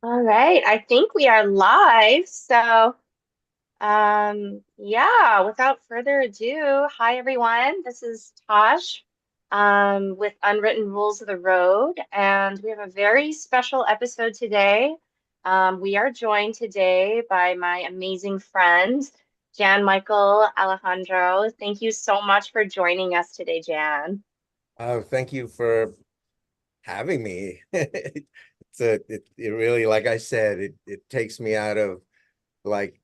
All right, I think we are live. Yeah, without further ado, hi everyone. This is Tosh, with Unwritten Rules of the Road, and we have a very special episode today. We are joined today by my amazing friend, Jan Michael Alejandro. Thank you so much for joining us today, Jan. Oh, thank you for having me. It really, like I said, it takes me out of like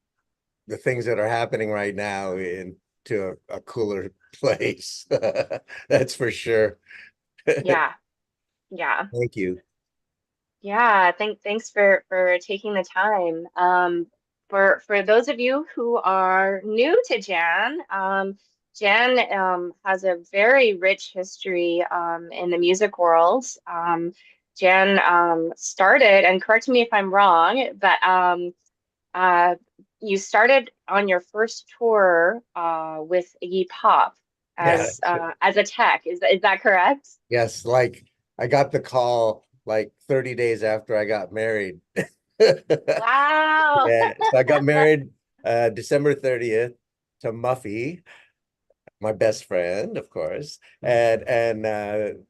the things that are happening right now into a cooler place. That's for sure. Yeah, yeah. Thank you. Yeah, thanks for taking the time. For those of you who are new to Jan, Jan has a very rich history in the music world. Jan started, and correct me if I'm wrong, but uh, you started on your first tour with Iggy Pop Yeah. as a tech. Is that correct? Yes, like I got the call like 30 days after I got married. Wow. Yeah, so I got married December 30th to Muffy, my best friend, of course, and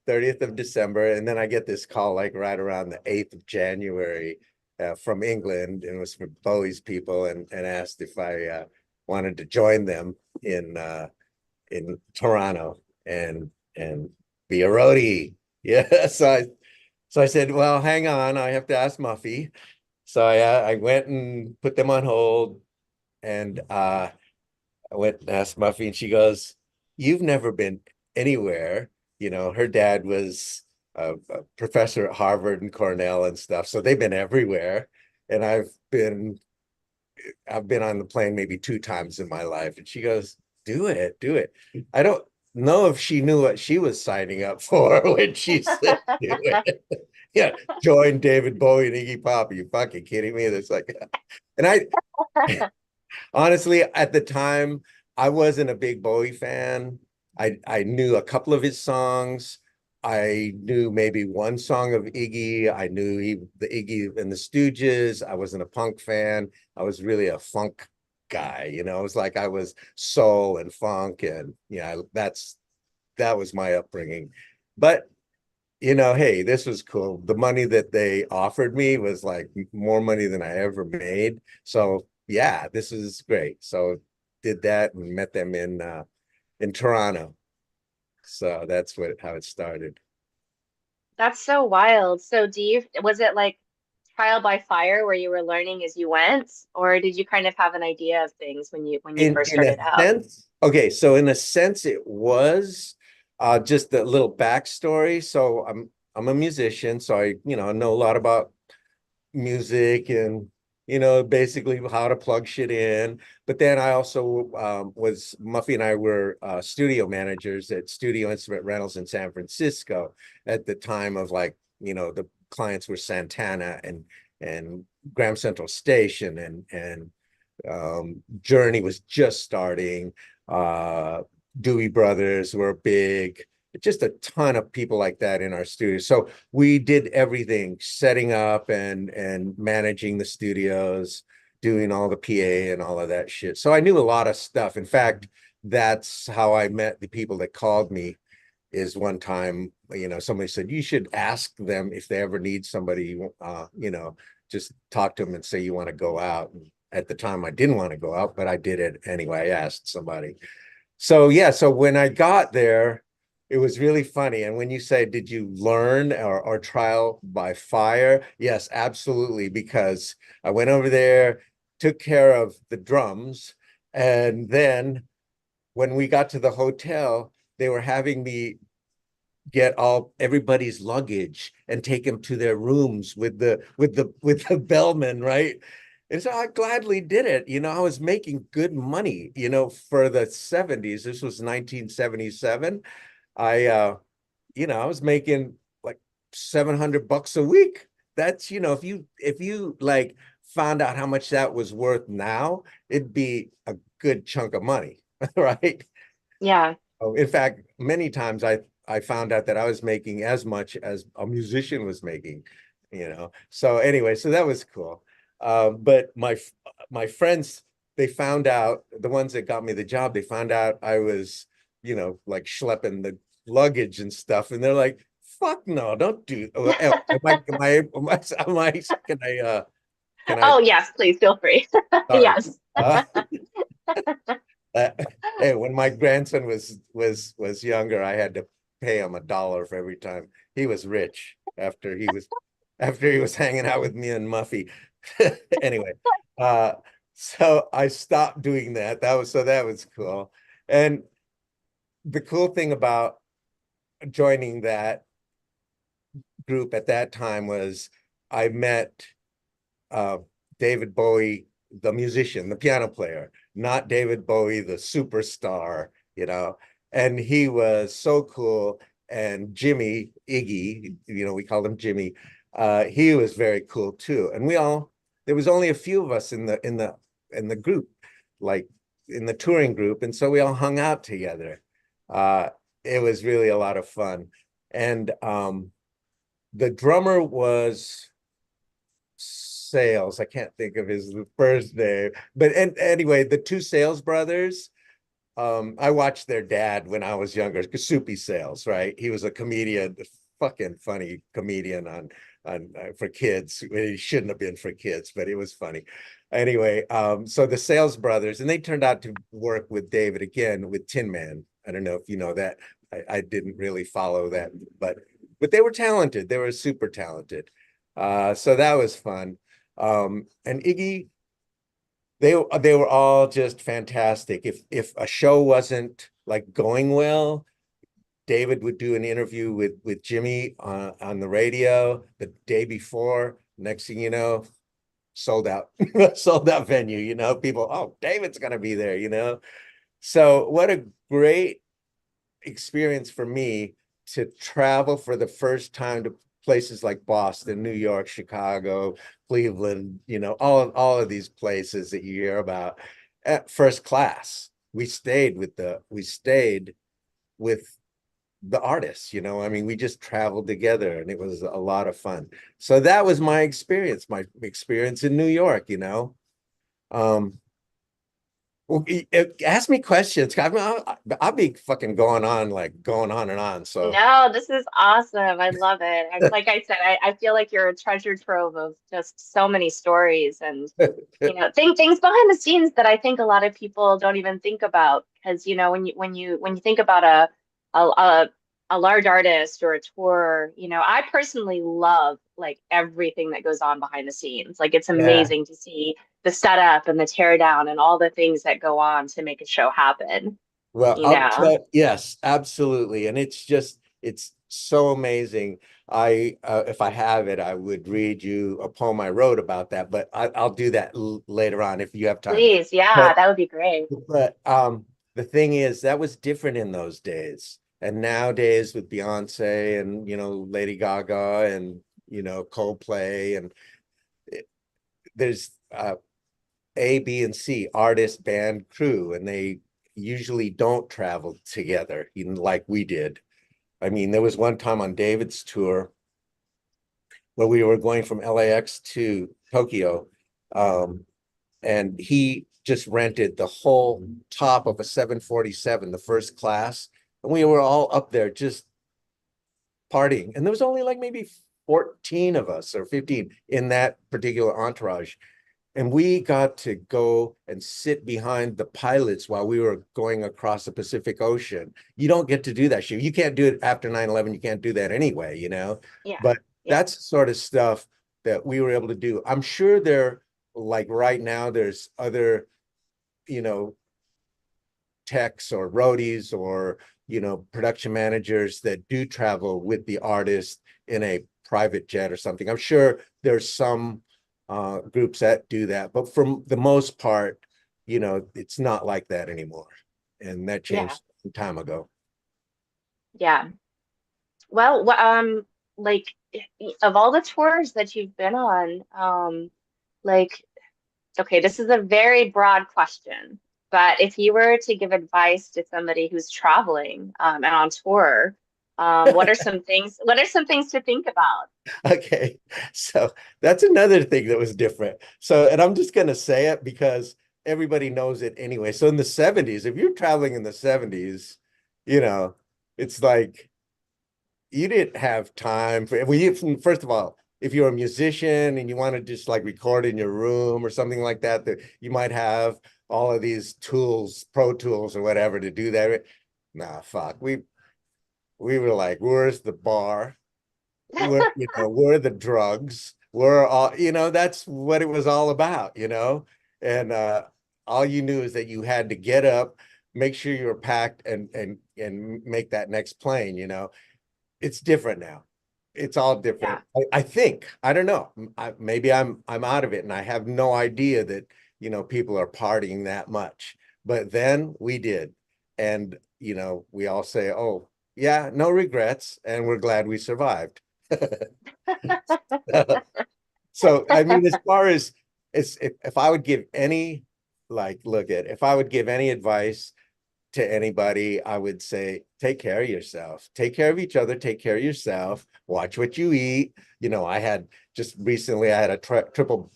30th of December, and then I get this call like right around the 8th of January from England, and it was for Bowie's people, and asked if I wanted to join them in Toronto and be a roadie. Yeah, so I said, well, hang on, I have to ask Muffy. So I went and put them on hold, and I went and asked Muffy, and she goes, "You've never been anywhere." You know, her dad was a professor at Harvard and Cornell and stuff, so they've been everywhere. And I've been on the plane maybe two times in my life. And she goes, "Do it, do it." I don't know if she knew what she was signing up for when she said do it. Yeah, join David Bowie and Iggy Pop. Are you fucking kidding me? That's like, and I honestly, at the time, I wasn't a big Bowie fan. I knew a couple of his songs. I knew maybe one song of Iggy. I knew the Iggy and the Stooges. I wasn't a punk fan. I was really a funk guy. It was like I was soul and funk, and yeah, that was my upbringing. But hey, this was cool. The money that they offered me was like more money than I ever made. So yeah, this is great. So did that and met them in Toronto. So that's how it started. That's so wild. So was it like trial by fire where you were learning as you went, or did you kind of have an idea of things when you In first in a started out? sense, okay, so in a sense it was just a little backstory. So I'm a musician, so I know a lot about music and basically how to plug shit in. But then I also was Muffy and I were studio managers at Studio Instrument Rentals in San Francisco at the time of like the clients were Santana and Graham Central Station and Journey was just starting. Dewey Brothers were big. Just a ton of people like that in our studio. So we did everything, setting up and managing the studios, doing all the PA and all of that shit. So I knew a lot of stuff. In fact, that's how I met the people that called me. Is one time, somebody said you should ask them if they ever need somebody. Just talk to them and say you want to go out. And at the time, I didn't want to go out, but I did it anyway. I asked somebody. So yeah, so when I got there, it was really funny. And when you say, did you learn or trial by fire? Yes, absolutely. Because I went over there, took care of the drums, and then when we got to the hotel, they were having me get all everybody's luggage and take them to their rooms with the bellman, right? And so I gladly did it. I was making good money, for the 70s. This was 1977. I was making like $700 a week. That's, if you like found out how much that was worth now, it'd be a good chunk of money, right? Yeah. Oh, in fact, many times I found out that I was making as much as a musician was making, So anyway, so that was cool. But my friends, they found out, the ones that got me the job, they found out I was, like schlepping the luggage and stuff, and they're like, "Fuck no, don't do." Can I? Oh, yes, please feel free. Sorry. Yes. Uh, uh, hey, when my grandson was younger, I had to pay him $1 for every time. He was rich after he was hanging out with me and Muffy. Anyway, uh, so I stopped doing that. That was cool. And the cool thing about joining that group at that time was I met uh, David Bowie, the musician, the piano player, not David Bowie, the superstar. And he was so cool. And Jimmy, Iggy, we called him Jimmy. He was very cool too. And there was only a few of us in the group, like in the touring group, and so we all hung out together. Uh, it was really a lot of fun. And the drummer was Sales. I can't think of his first name, but anyway, the two Sales brothers. I watched their dad when I was younger, Soupy Sales, right? He was a comedian, fucking funny comedian on for kids. He shouldn't have been for kids, but it was funny. Anyway, so the Sales brothers, and they turned out to work with David again with Tin Man. I don't know if you know that. I didn't really follow that, but they were talented. They were super talented. So that was fun. And Iggy, they were all just fantastic. If a show wasn't like going well, David would do an interview with Jimmy on the radio the day before. Next thing you know, sold out, sold out venue. People, oh, David's gonna be there. So what a great experience for me to travel for the first time to places like Boston, New York, Chicago, Cleveland, all of these places that you hear about at first class. We stayed with the artists, I mean, we just traveled together and it was a lot of fun. So that was my experience in New York. Um, well, ask me questions. I'll be fucking going on and on. So No, this is awesome. I love it. And like I said, I feel like you're a treasure trove of just so many stories and, things behind the scenes that I think a lot of people don't even think about. Because, when you think about a, a, a large artist or a tour, I personally love like everything that goes on behind the scenes. Like it's yeah. amazing to see the setup and the tear down and all the things that go on to make a show happen, Well, you know? yes, absolutely. And it's so amazing. If I have it, I would read you a poem I wrote about that, but I'll do that later on if you have time. Please, yeah, But, that would be great. the thing is, that was different in those days. And nowadays with Beyonce and, Lady Gaga and, Coldplay and there's A, B, and C, artist, band, crew, and they usually don't travel together, even like we did. I mean, there was one time on David's tour where we were going from LAX to Tokyo, and he just rented the whole top of a 747, the first class, and we were all up there just partying. And there was only like maybe 14 of us or 15 in that particular entourage. And we got to go and sit behind the pilots while we were going across the Pacific Ocean. You don't get to do that shit. You can't do it after 9/11. You can't do that anyway. Yeah, But yeah, that's sort of stuff that we were able to do. I'm sure like right now, there's other, you know, techs or roadies or, production managers that do travel with the artist in a private jet or something. I'm sure there's some groups that do that, but for the most part, it's not like that anymore, and that yeah, changed some time ago. yeah. Well, like of all the tours that you've been on, like, okay, this is a very broad question, but if you were to give advice to somebody who's traveling, and on tour, What are some things to think about? Okay, so that's another thing that was different. So, and I'm just going to say it because everybody knows it anyway. So in the 70s, if you're traveling in the 70s, you know, it's like you didn't have time for, well, first of all, if you're a musician and you want to just like record in your room or something like that, that you might have all of these tools, Pro Tools or whatever to do that. Nah, fuck. We were like, where's the bar? We're the drugs. We're all, that's what it was all about. And all you knew is that you had to get up, make sure you were packed and make that next plane. It's different now. It's all different. Yeah, I think. I don't know. Maybe I'm out of it and I have no idea that, people are partying that much. But then we did. And, we all say, oh, yeah, no regrets. And we're glad we survived. So, I mean, as far as if I would give any, like, look at, if I would give any advice to anybody, I would say, take care of yourself, take care of each other, take care of yourself, watch what you eat. I had just recently, I had a triple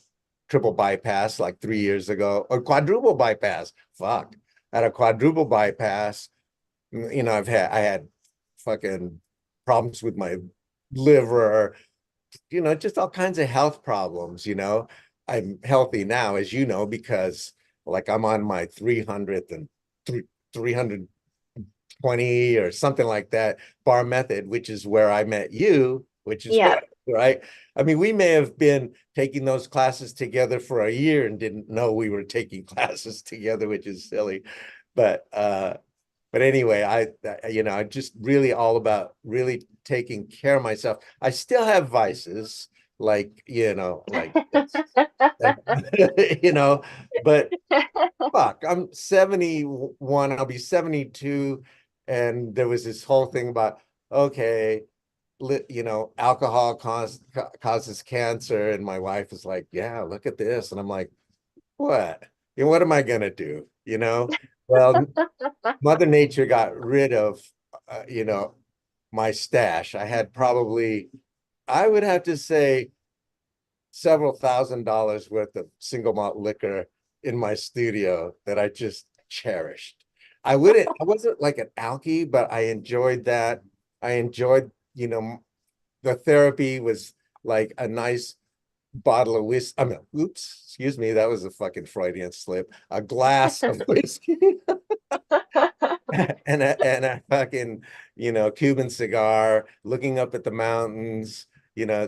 bypass like 3 years ago, or quadruple bypass. Fuck, I had a quadruple bypass. I had fucking problems with my liver, just all kinds of health problems. I'm healthy now, as you know, because like I'm on my 300th and 320 or something like that bar method, which is where I met you, which is yeah, right. I mean, we may have been taking those classes together for a year and didn't know we were taking classes together, which is silly. But anyway, I just really all about really taking care of myself. I still have vices, like, like this, you know, but fuck, I'm 71, I'll be 72. And there was this whole thing about, okay, alcohol causes cancer. And my wife is like, yeah, look at this. And I'm like, what? What am I gonna do? Well, Mother Nature got rid of, my stash. I had probably, I would have to say, several $1,000s worth of single malt liquor in my studio that I just cherished. I wasn't like an alkie, but I enjoyed that. I enjoyed, the therapy was like a nice bottle of whiskey. I mean, oops, excuse me, that was a fucking Freudian slip. A glass of whiskey and a fucking, Cuban cigar, looking up at the mountains,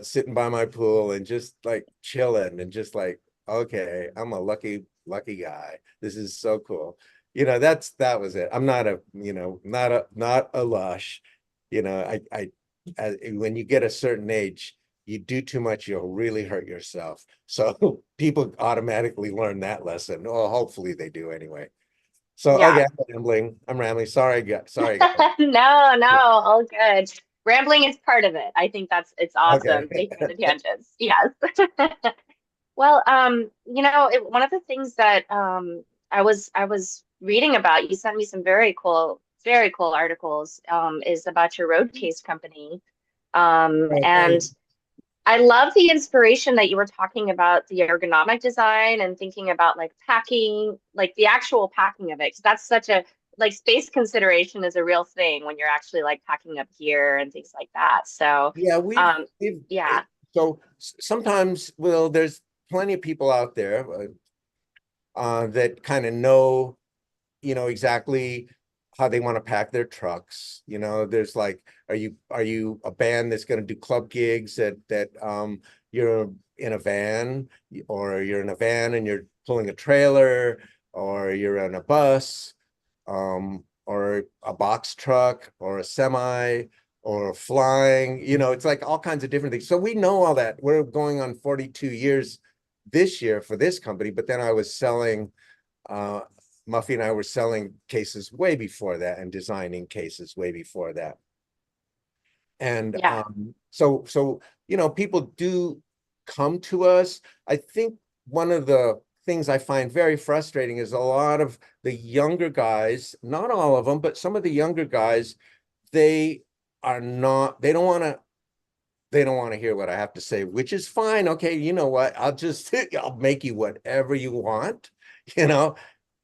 sitting by my pool and just like chilling and just like, okay, I'm a lucky guy. This is so cool. That was it. I'm not not a lush. When you get a certain age, you do too much, you'll really hurt yourself. So people automatically learn that lesson. Well, hopefully they do anyway. So yeah. okay, I'm rambling. Sorry, guys. No, no, all good. Rambling is part of it. I think it's Okay. awesome taking the tangents. Yes. Well, one of the things that I was reading about, you sent me some very cool articles, is about your Roadcase Company. Oh, And thanks. I love the inspiration that you were talking about the ergonomic design and thinking about like packing, like the actual packing of it, because that's such a like space consideration is a real thing when you're actually like packing up gear and things like that. So, Yeah, we've yeah, so sometimes, well, there's plenty of people out there that kind of know, exactly how they want to pack their trucks. There's like, are you a band that's going to do club gigs that you're in a van, or you're in a van and you're pulling a trailer, or you're in a bus, or a box truck, or a semi, or flying. It's like all kinds of different things. So we know all that. We're going on 42 years this year for this company, but then I was selling uh Muffy and I were selling cases way before that and designing cases way before that. And yeah, so people do come to us. I think one of the things I find very frustrating is a lot of the younger guys, not all of them, but some of the younger guys, they are not, they don't want to hear what I have to say, which is fine. Okay, you know what? I'll just I'll make you whatever you want, you know,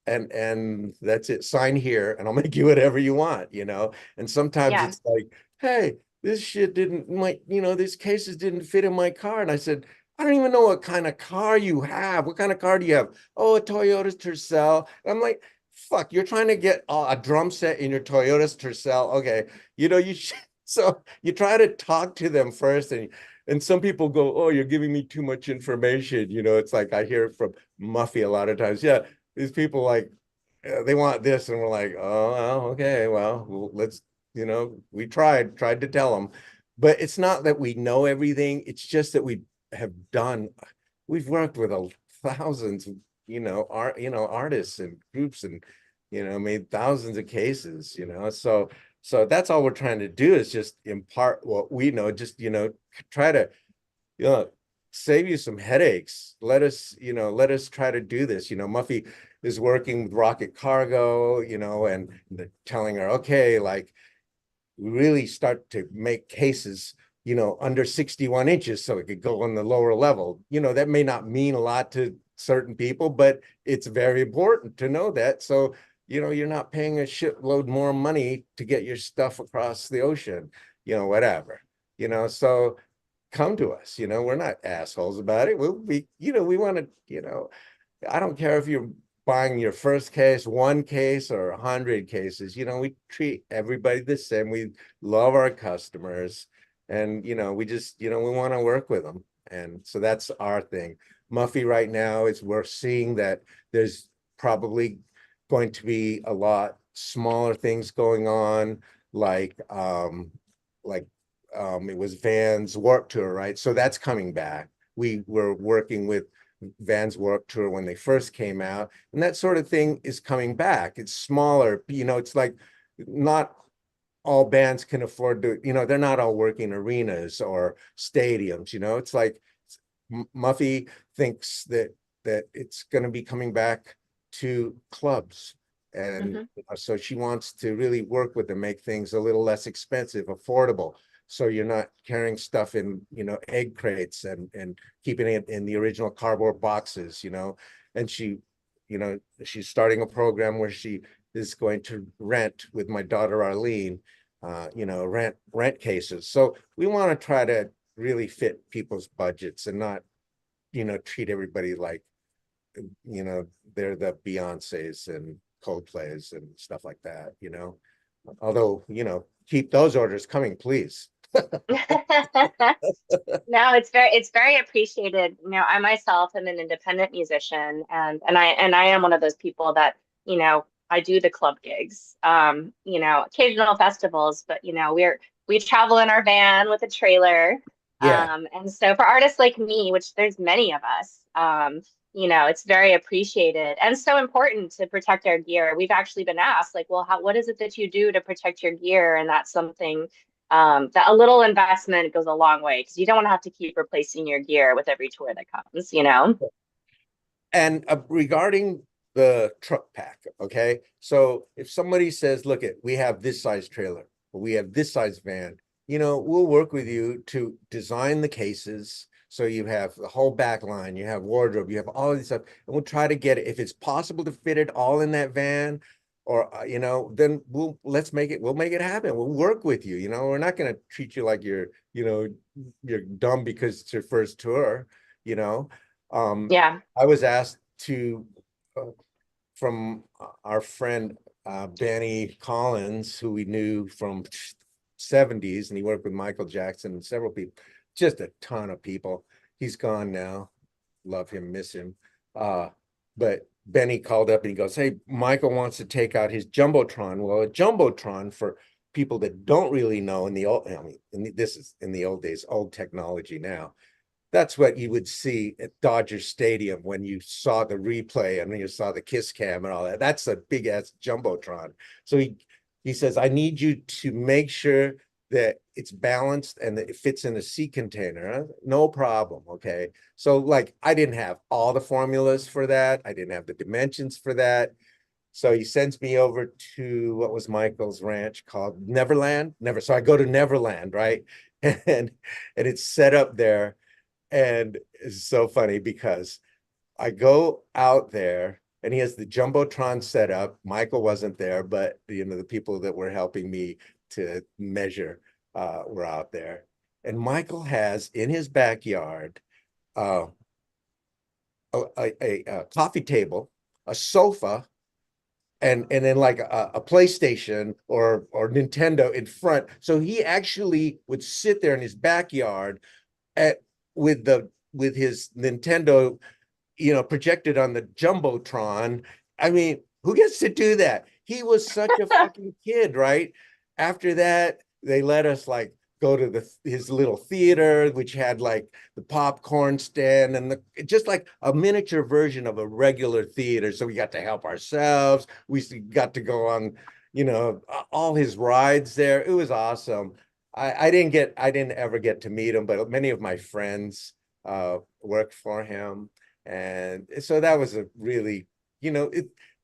and that's it. Sign here and I'll make you whatever you want, you know. And sometimes Yeah. it's like, hey, this shit didn't my, you know, these cases didn't fit in my car. And I said, I don't even know what kind of car you have. What kind of car do you have? Oh, a Toyota Tercel. And I'm like, fuck, you're trying to get a drum set in your Toyota Tercel. Okay, you know, you should, so you try to talk to them first, and some people go, oh, you're giving me too much information. You know, it's like I hear it from Muffy a lot of times. Yeah, these people like they want this, and we're like, oh, well, okay, well, let's, you know, we tried to tell them, but it's not that we know everything. It's just that we have done, we've worked with thousands of, artists and groups, and made thousands of cases. So that's all we're trying to do is just impart what we know. Just try to you know, save you some headaches. Let us try to do this. Muffy is working with Rocket Cargo, and telling her, okay, like we really start to make cases, under 61 inches so it could go on the lower level. That may not mean a lot to certain people, but it's very important to know that. So, you're not paying a shitload more money to get your stuff across the ocean, whatever, so come to us. We're not assholes about it. We'll be, we want to, I don't care if you're buying your first case, one case, or 100 cases. We treat everybody the same. We love our customers, and we just, we want to work with them. And so that's our thing. Muffy right now is, we're seeing that there's probably going to be a lot smaller things going on, like it was Van's Warped Tour, right? So that's coming back. We were working with Van's Warped Tour when they first came out, and that sort of thing is coming back. It's smaller, it's like not all bands can afford to, they're not all working arenas or stadiums. It's like Muffy thinks that it's going to be coming back to clubs. And Hmm. so she wants to really work with them, make things a little less expensive, affordable. So you're not carrying stuff in, egg crates and keeping it in the original cardboard boxes, and she's starting a program where she is going to rent with my daughter Arlene, rent cases. So we want to try to really fit people's budgets and not, treat everybody like, they're the Beyoncés and Coldplays and stuff like that, although, keep those orders coming, please. No, it's very appreciated. I myself am an independent musician, and I am one of those people that, I do the club gigs, occasional festivals, but we travel in our van with a trailer. Yeah. And so for artists like me, which there's many of us, it's very appreciated and so important to protect our gear. We've actually been asked, like, well, what is it that you do to protect your gear? And that's something that a little investment goes a long way, because you don't want to have to keep replacing your gear with every tour that comes. And regarding the truck pack, okay? So if somebody says, look, we have this size trailer, or we have this size van, we'll work with you to design the cases. So you have the whole back line, you have wardrobe, you have all of this stuff, and we'll try to get it. If it's possible to fit it all in that van, or then we'll make it happen. We'll work with you. We're not going to treat you like you're dumb because it's your first tour. You know, Yeah. I was asked to from our friend Benny Collins, who we knew from 70s, and he worked with Michael Jackson and several people, just a ton of people. He's gone now. Love him, miss him. But Benny called up and he goes, hey, Michael wants to take out his Jumbotron. Well, a Jumbotron, for people that don't really know, this is in the old days, old technology now. That's what you would see at Dodger Stadium when you saw the replay and when you saw the kiss cam and all that. That's a big ass Jumbotron. So he says, I need you to make sure that it's balanced and that it fits in a sea container. No problem. Okay. So like, I didn't have all the formulas for that. I didn't have the dimensions for that. So he sends me over to what was Michael's ranch called Neverland. Never. So I go to Neverland, right? And it's set up there. And it's so funny because I go out there and he has the Jumbotron set up. Michael wasn't there, but the people that were helping me to measure were out there. And Michael has in his backyard uh, a coffee table, a sofa, and then like a PlayStation or Nintendo in front. So he actually would sit there in his backyard at with his Nintendo, projected on the Jumbotron. I mean, who gets to do that? He was such a fucking kid, right? After that, they let us like go to his little theater, which had like the popcorn stand and just like a miniature version of a regular theater. So we got to help ourselves. We got to go on, all his rides there. It was awesome. I didn't ever get to meet him, but many of my friends worked for him. And so that was a really,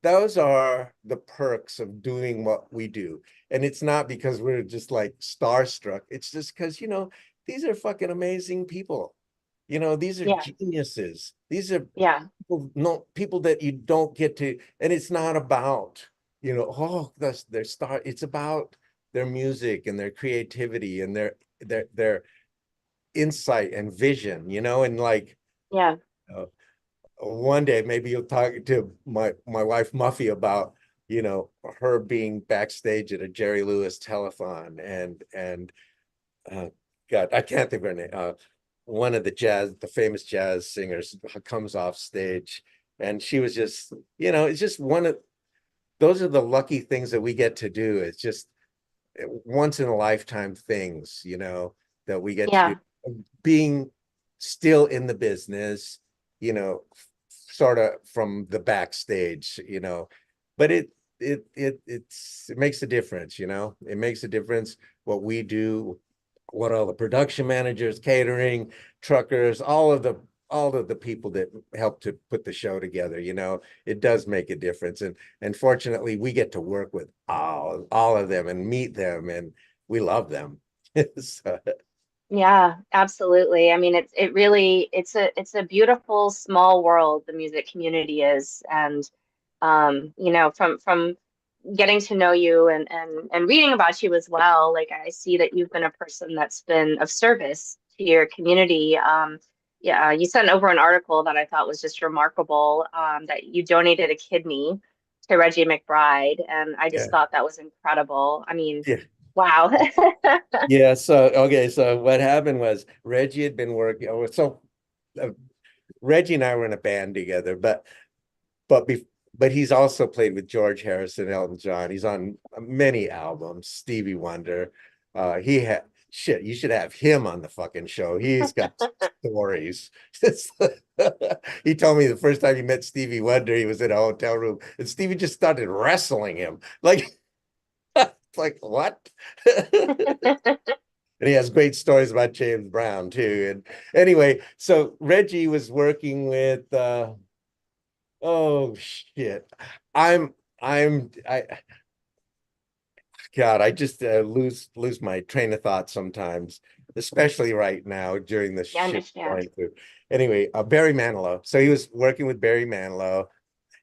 those are the perks of doing what we do. And it's not because we're just like starstruck. It's just because, these are fucking amazing people. These are Yeah. geniuses. These are Yeah. people, no, people that you don't get to, and it's not about, oh, that's their star. It's about their music and their creativity and their insight and vision, and like, Yeah. uh, one day maybe you'll talk to my wife Muffy about her being backstage at a Jerry Lewis telethon and uh, God, I can't think of her name. One of the famous jazz singers comes off stage, and she was just, it's just one of those are the lucky things that we get to do. It's just once in a lifetime things, that we get to Yeah. do. Being still in the business, you know, sort of from the backstage, but it makes a difference, it makes a difference what we do, what all the production managers, catering, truckers, all of the people that help to put the show together, it does make a difference. And fortunately we get to work with all of them and meet them, and we love them. So, Yeah, absolutely. I mean, it really it's a beautiful small world the music community is, and from getting to know you and reading about you as well, like I see that you've been a person that's been of service to your community. Yeah, you sent over an article that I thought was just remarkable, that you donated a kidney to Reggie McBride, and I yeah. just thought that was incredible. I mean, Yeah. wow. Yeah. So, okay. So what happened was Reggie had been working. So uh, Reggie and I were in a band together, but be, but he's also played with George Harrison, Elton John. He's on many albums, Stevie Wonder. He had shit. You should have him on the fucking show. He's got stories. He told me the first time he met Stevie Wonder, he was in a hotel room, and Stevie just started wrestling him. Like, like what? And he has great stories about James Brown too. And anyway, so Reggie was working with oh shit. I'm I God, I just lose my train of thought sometimes, especially right now during the I shit understand. going through. Anyway, Barry Manilow. So he was working with Barry Manilow,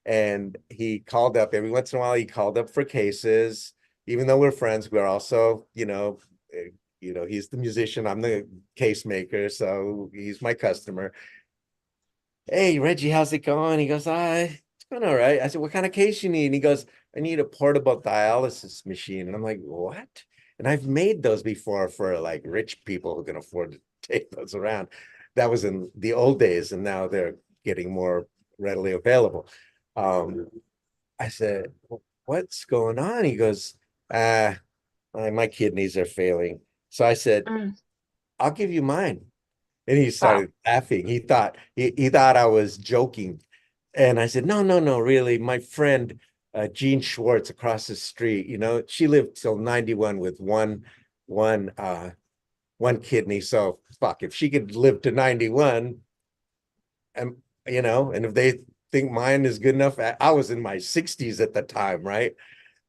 and he called up every once in a while. He called up for cases, even though we're friends. We're also, he's the musician. I'm the case maker, so he's my customer. Hey, Reggie, how's it going? He goes, it's going all right. I said, what kind of case you need? And he goes, I need a portable dialysis machine. And I'm like, what? And I've made those before for like rich people who can afford to take those around. That was in the old days, and now they're getting more readily available. Um, I said, what's going on? He goes, my kidneys are failing. So I said, Mm, I'll give you mine. And he wow. started laughing. He thought I was joking. And I said, no, no, no, really. My friend Jean Schwartz across the street, she lived till 91 with one one kidney. So fuck, if she could live to 91, and and if they think mine is good enough? I was in my 60s at the time, right?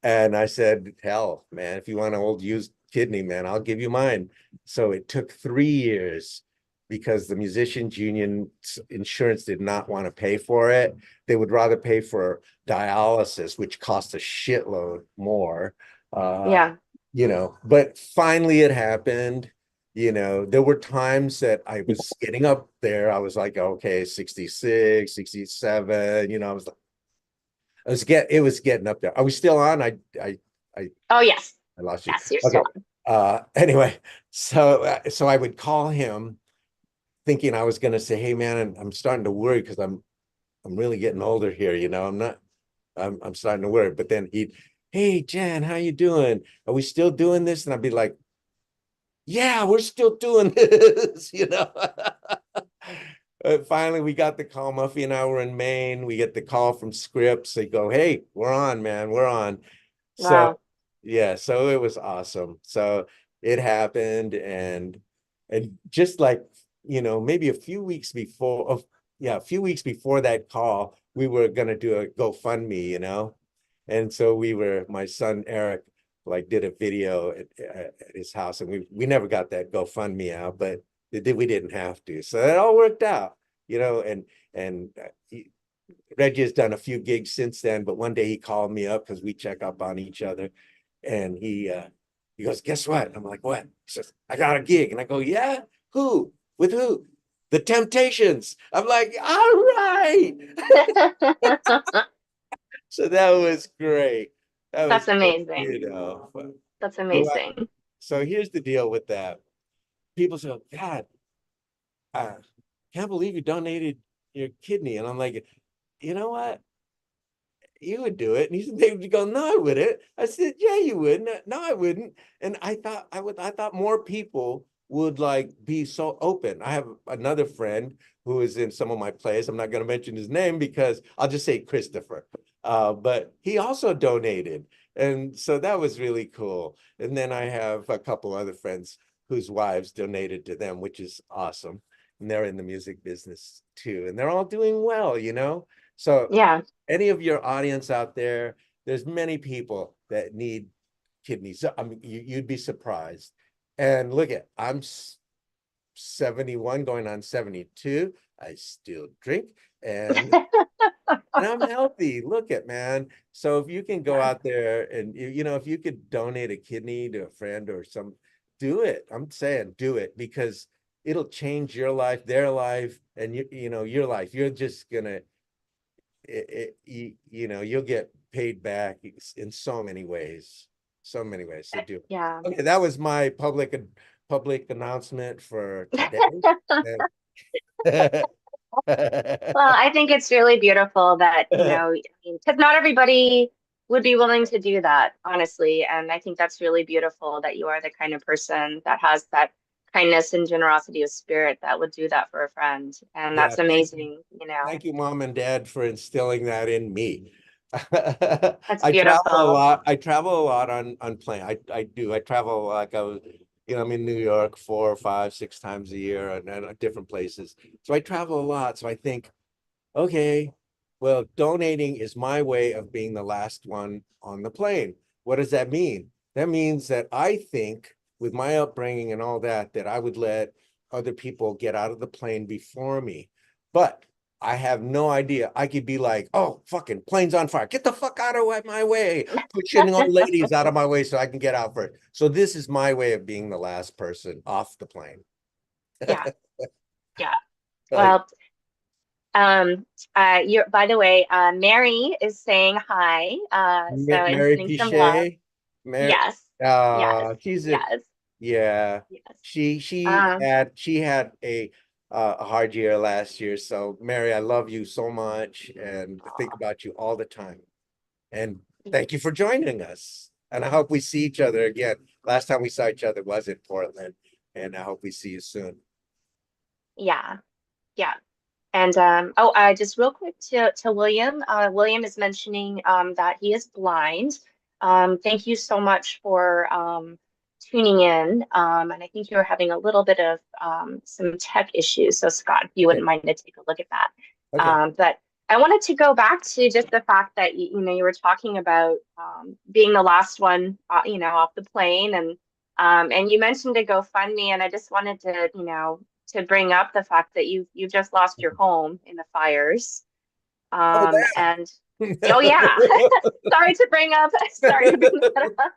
And I said, hell, man, if you want an old used kidney, man, I'll give you mine. So it took 3 years because the musicians union insurance did not want to pay for it. They would rather pay for dialysis, which cost a shitload more. Uh, Yeah. but finally it happened. There were times that I was getting up there. I was like, okay, 66, 67, it was getting up there. Are we still on? I Oh, yes. I lost you. Yes, you're Okay. still on. Anyway, so I would call him thinking I was going to say, "Hey man, I'm starting to worry because I'm really getting older here, I'm not I'm starting to worry." But then "Hey Jan, how you doing? Are we still doing this?" And I'd be like, "Yeah, we're still doing this." Finally, we got the call. Muffy and I were in Maine. We get the call from Scripps. They go, "Hey, we're on, man. We're on." So, Wow. yeah, so it was awesome. So it happened, and just like, maybe a few weeks before, yeah, a few weeks before that call, we were gonna do a GoFundMe. And so my son Eric like did a video at his house, and we never got that GoFundMe out, but we didn't have to. So it all worked out, and Reggie has done a few gigs since then, but one day he called me up because we check up on each other, and he goes, "Guess what?" I'm like, "What?" He says, "I got a gig," and I go, "Yeah, who? With who?" "The Temptations." I'm like, "All right." So that was great. That was That's great, amazing. That's So, uh, amazing. so here's the deal with that. People say, "God, I can't believe you donated your kidney," and I'm like, "You know what? You would do it." And they would go, "No, I wouldn't." I said, "Yeah, you would." "No, I wouldn't." And I thought more people would like be so open. I have another friend who is in some of my plays. I'm not going to mention his name because I'll just say Christopher. But he also donated. And so that was really cool. And then I have a couple other friends whose wives donated to them, which is awesome. And they're in the music business too. And they're all doing well. So Yeah. any of your audience out there, there's many people that need kidneys. So, I mean, you'd be surprised. And look I'm 71 going on 72. I still drink and I'm healthy. Man. So if you can go Yeah. out there and if you could donate a kidney to a friend or do it. I'm saying do it because it'll change your life, their life, and your life. You're just gonna you'll get paid back in so many ways, so do Yeah. okay. That was my public announcement for today. Well, I think it's really beautiful that, because not everybody would be willing to do that, honestly. And I think that's really beautiful that you are the kind of person that has that kindness and generosity of spirit that would do that for a friend. And Yeah, that's amazing. thank you mom and dad for instilling that in me. That's I travel a beautiful. lot. I travel a lot on plane. I do. I travel like I'm in New York 4 or 5, 6 times a year and at different places. So I travel a lot. So I think, okay, well, donating is my way of being the last one on the plane. What does that mean? That means that I think with my upbringing and all that, that I would let other people get out of the plane before me. But I have no idea. I could be like, "Oh, fucking plane's on fire. Get the fuck out of my way." Pushing old ladies out of my way so I can get out first. So this is my way of being the last person off the plane. Yeah. Yeah. Like Well, you're, by the way, Mary is saying hi. And Mary sending some love. Pichet, Mary, Yes. Yes. she's a Yes. yeah. Yes. She Um, had a hard year last year. So Mary, I love you so much and think aw, about you all the time. And thank you for joining us. And I hope we see each other again. Last time we saw each other was in Portland, and I hope we see you soon. yeah. Yeah. And just real quick to William. William is mentioning that he is blind. Thank you so much for tuning in. And I think you're having a little bit of some tech issues. So Scott, if you Okay, wouldn't mind to take a look at that. okay. But I wanted to go back to just the fact that you were talking about being the last one, off the plane, and you mentioned a GoFundMe, and I just wanted to, to bring up the fact that you just lost your home in the fires. Oh, And oh yeah, that. sorry to bring that up.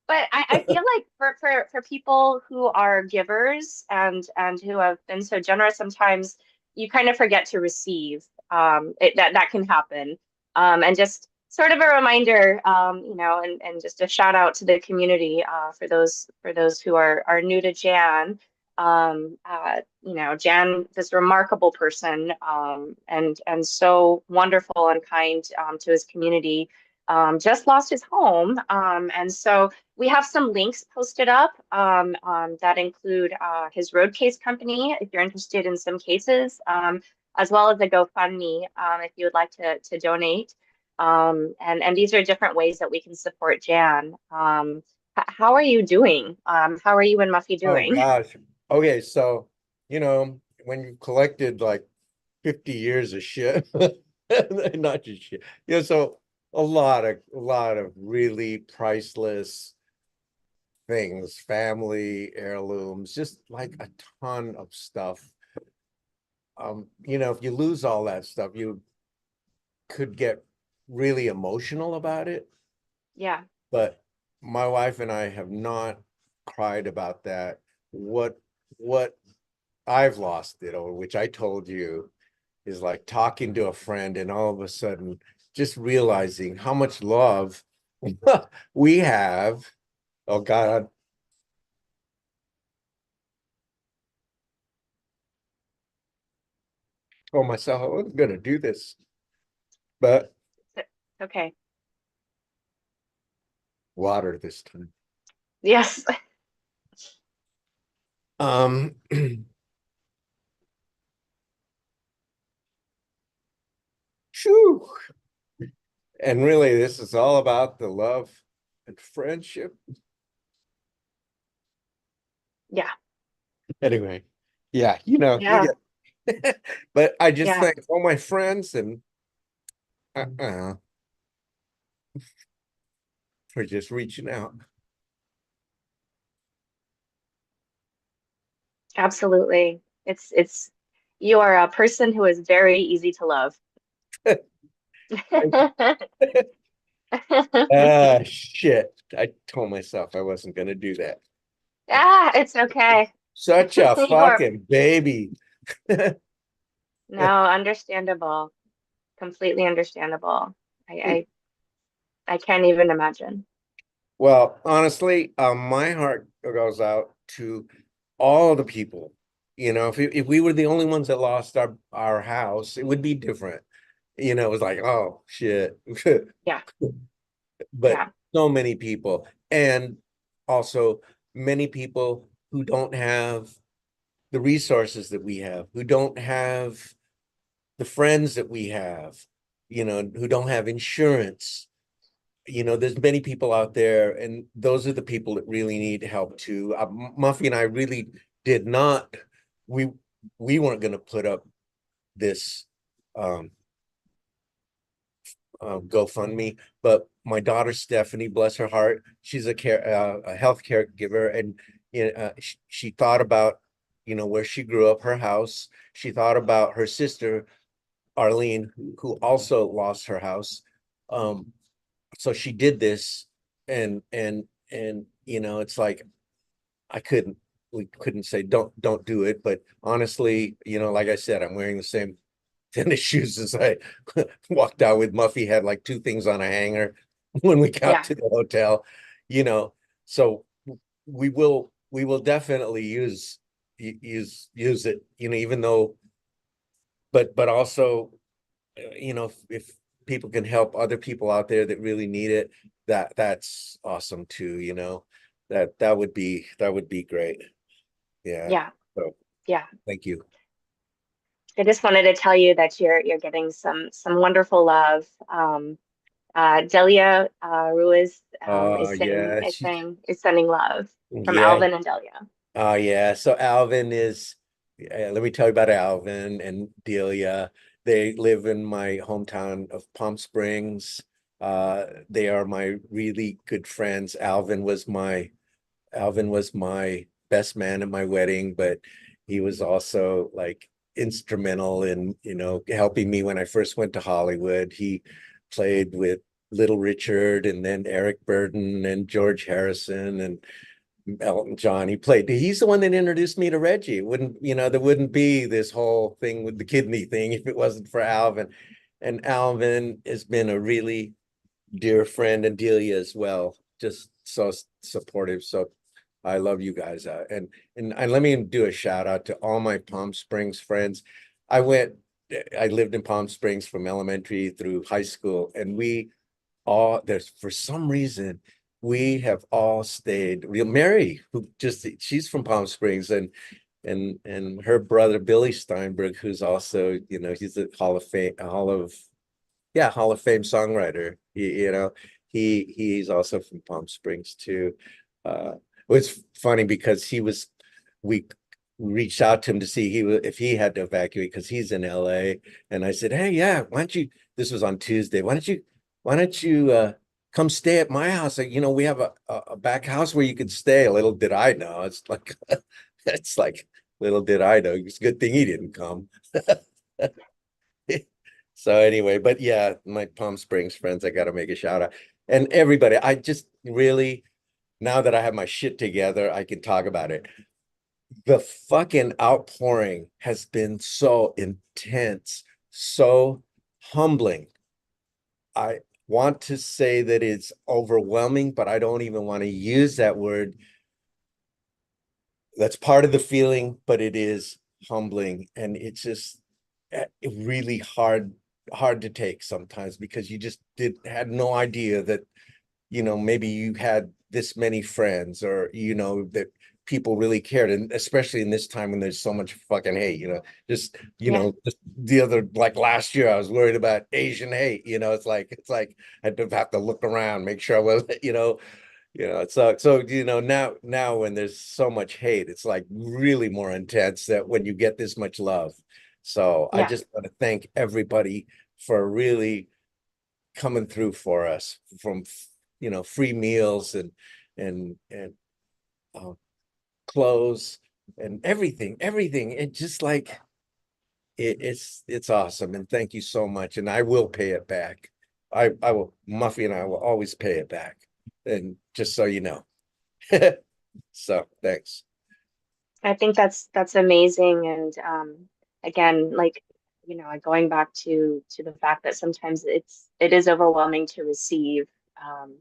But I feel like for people who are givers and who have been so generous, sometimes you kind of forget to receive. That can happen. And just sort of a reminder, and just a shout out to the community for those who are new to Jan. Jan, this remarkable person, and so wonderful and kind to his community. Just lost his home, and so we have some links posted up that include his Roadcase Company, if you're interested in some cases, as well as a GoFundMe if you would like to donate. And these are different ways that we can support Jan. How are you doing? How are you and Muffy Oh doing? gosh. Okay, so when you collected like 50 years of shit, not just shit, so a lot of really priceless things, family heirlooms, just like a ton of stuff. If you lose all that stuff, you could get really emotional about it. Yeah, But my wife and I have not cried about that. What I've lost it, or which I told you, is like talking to a friend and all of a sudden just realizing how much love we have. Oh God, I told myself I wasn't gonna do this, but it's okay. water this time. Yes, Um, Phew. And really, this is all about the love and friendship. yeah, Anyway, yeah, you yeah, get, but I just yeah. thank all my friends and for just reaching out. Absolutely. It's you are a person who is very easy to love. Shit. I told myself I wasn't gonna do that. It's okay. Such a You are fucking baby. no, understandable. Completely understandable. I I can't even imagine. Well, honestly, my heart goes out to all the people. If we were the only ones that lost our house, it would be different. It was like, oh shit. Yeah, But yeah, so many people, and also many people who don't have the resources that we have, who don't have the friends that we have, who don't have insurance. There's many people out there, and those are the people that really need help too. Muffy and I really did not, we we weren't going to put up this um GoFundMe, but my daughter Stephanie, bless her heart, she's a health caregiver, and she thought about where she grew up, her house. She thought about her sister Arlene, who also lost her house. So she did this, and it's like I couldn't we couldn't say don't do it, but honestly, like I said, I'm wearing the same tennis shoes as I walked out with. Muffy had like two things on a hanger when we got yeah, to the hotel, you know. So we will definitely use it, even though, but also, if people can help other people out there that really need it, that's awesome too, that would be great. Yeah. yeah, So yeah. thank you. I just wanted to tell you that you're getting some wonderful love. Delia Ruiz Oh yeah, is sending love from yeah. Alvin and Delia. Oh yeah. So Alvin is, let me tell you about Alvin and Delia. they live in my hometown of Palm Springs. They are my really good friends. Alvin was my best man at my wedding, but he was also like instrumental in, helping me when I first went to Hollywood. He played with Little Richard and then Eric Burden and George Harrison and Elton John. He's the one that introduced me to Reggie. It wouldn't, there wouldn't be this whole thing with the kidney thing if it wasn't for Alvin. And Alvin has been a really dear friend, and Delia as well. Just so supportive. So I love you guys. And let me do a shout out to all my Palm Springs friends. I lived in Palm Springs from elementary through high school, and there's for some reason we have all stayed. Mary, she's from Palm Springs, and her brother Billy Steinberg, who's also, he's a Hall of Fame songwriter. He's also from Palm Springs too. It was funny because we reached out to him to see if he had to evacuate because he's in LA. And I said, hey, yeah, this was on Tuesday. Why don't you come stay at my house? We have a back house where you could stay. Little did I know. It's like, little did I know. It's a good thing he didn't come. So anyway, but yeah, my Palm Springs friends, I got to make a shout out. And everybody, I just really, now that I have my shit together, I can talk about it. The fucking outpouring has been so intense, so humbling. I want to say that it's overwhelming, but I don't even want to use that word. That's part of the feeling, but it is humbling, and it's just really hard to take sometimes because you just had no idea that maybe you had this many friends, or that people really cared, and especially in this time when there's so much fucking hate. Just the other, like last year, I was worried about Asian hate. It's like I have to look around, make sure I was so now when there's so much hate, it's like really more intense that when you get this much love. So I Yeah. just want to thank everybody for really coming through for us, from free meals and uh, clothes and everything. It just like it's awesome, and thank you so much. And I will pay it back. I will. Muffy and I will always pay it back. And just so you know. So thanks. I think that's amazing. And again, like, going back to the fact that sometimes it is overwhelming to receive, um,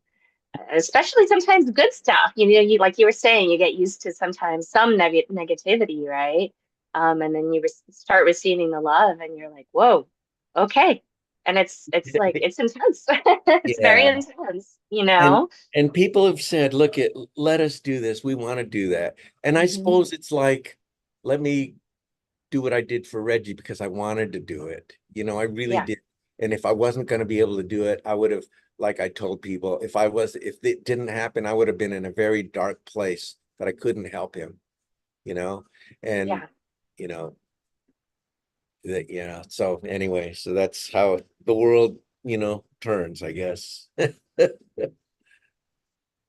especially sometimes good stuff. You, like you were saying, you get used to sometimes some negativity, right? And then you start receiving the love, and you're like, whoa, okay. And it's like it's intense. It's very Yeah. intense, And and people have said, look, let us do this. We want to do that. And I Mhm. suppose it's like, let me do what I did for Reggie because I wanted to do it. I really Yeah, did. And if I wasn't going to be able to do it, I would have, like I told people, if it didn't happen, I would have been in a very dark place that I couldn't help him, you know? And, yeah. you know, so anyway, so that's how the world, turns, I guess.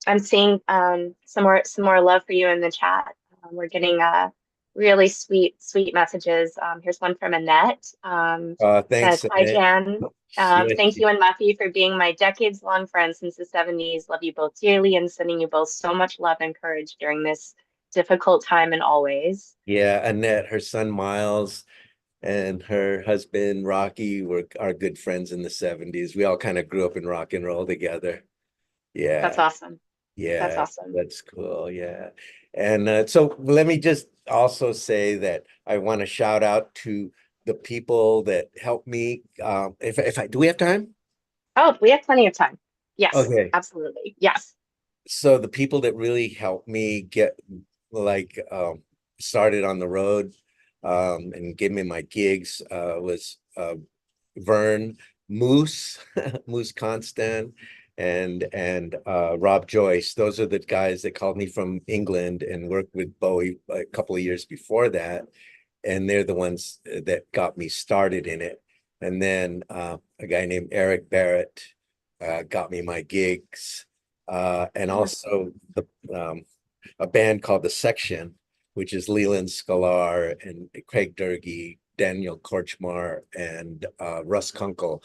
I'm seeing some more love for you in the chat. We're getting really sweet messages. Here's one from Annette. Thanks, Says, "Hi Annette. Jan. Yeah, Thank you and Muffy for being my decades-long friends since the 70s. Love you both dearly and sending you both so much love and courage during this difficult time and always." yeah, Annette, her son Miles, and her husband Rocky were our good friends in the 70s. We all kind of grew up in rock and roll together. That's Yeah, awesome. That's yeah, awesome. that's cool. Yeah. And so let me just also say that I want to shout out to the people that helped me. If I do we have time? Oh, we have plenty of time. Yes, Okay. absolutely. Yes. So the people that really helped me get like started on the road and gave me my gigs was Vern, Moose, Moose Constant, and Rob Joyce. Those are the guys that called me from England and worked with Bowie a couple of years before that, and they're the ones that got me started in it. And then a guy named Eric Barrett got me my gigs. And also a band called The Section, which is Leland Sklar and Craig Durgy, Daniel Korchmar, and Russ Kunkel.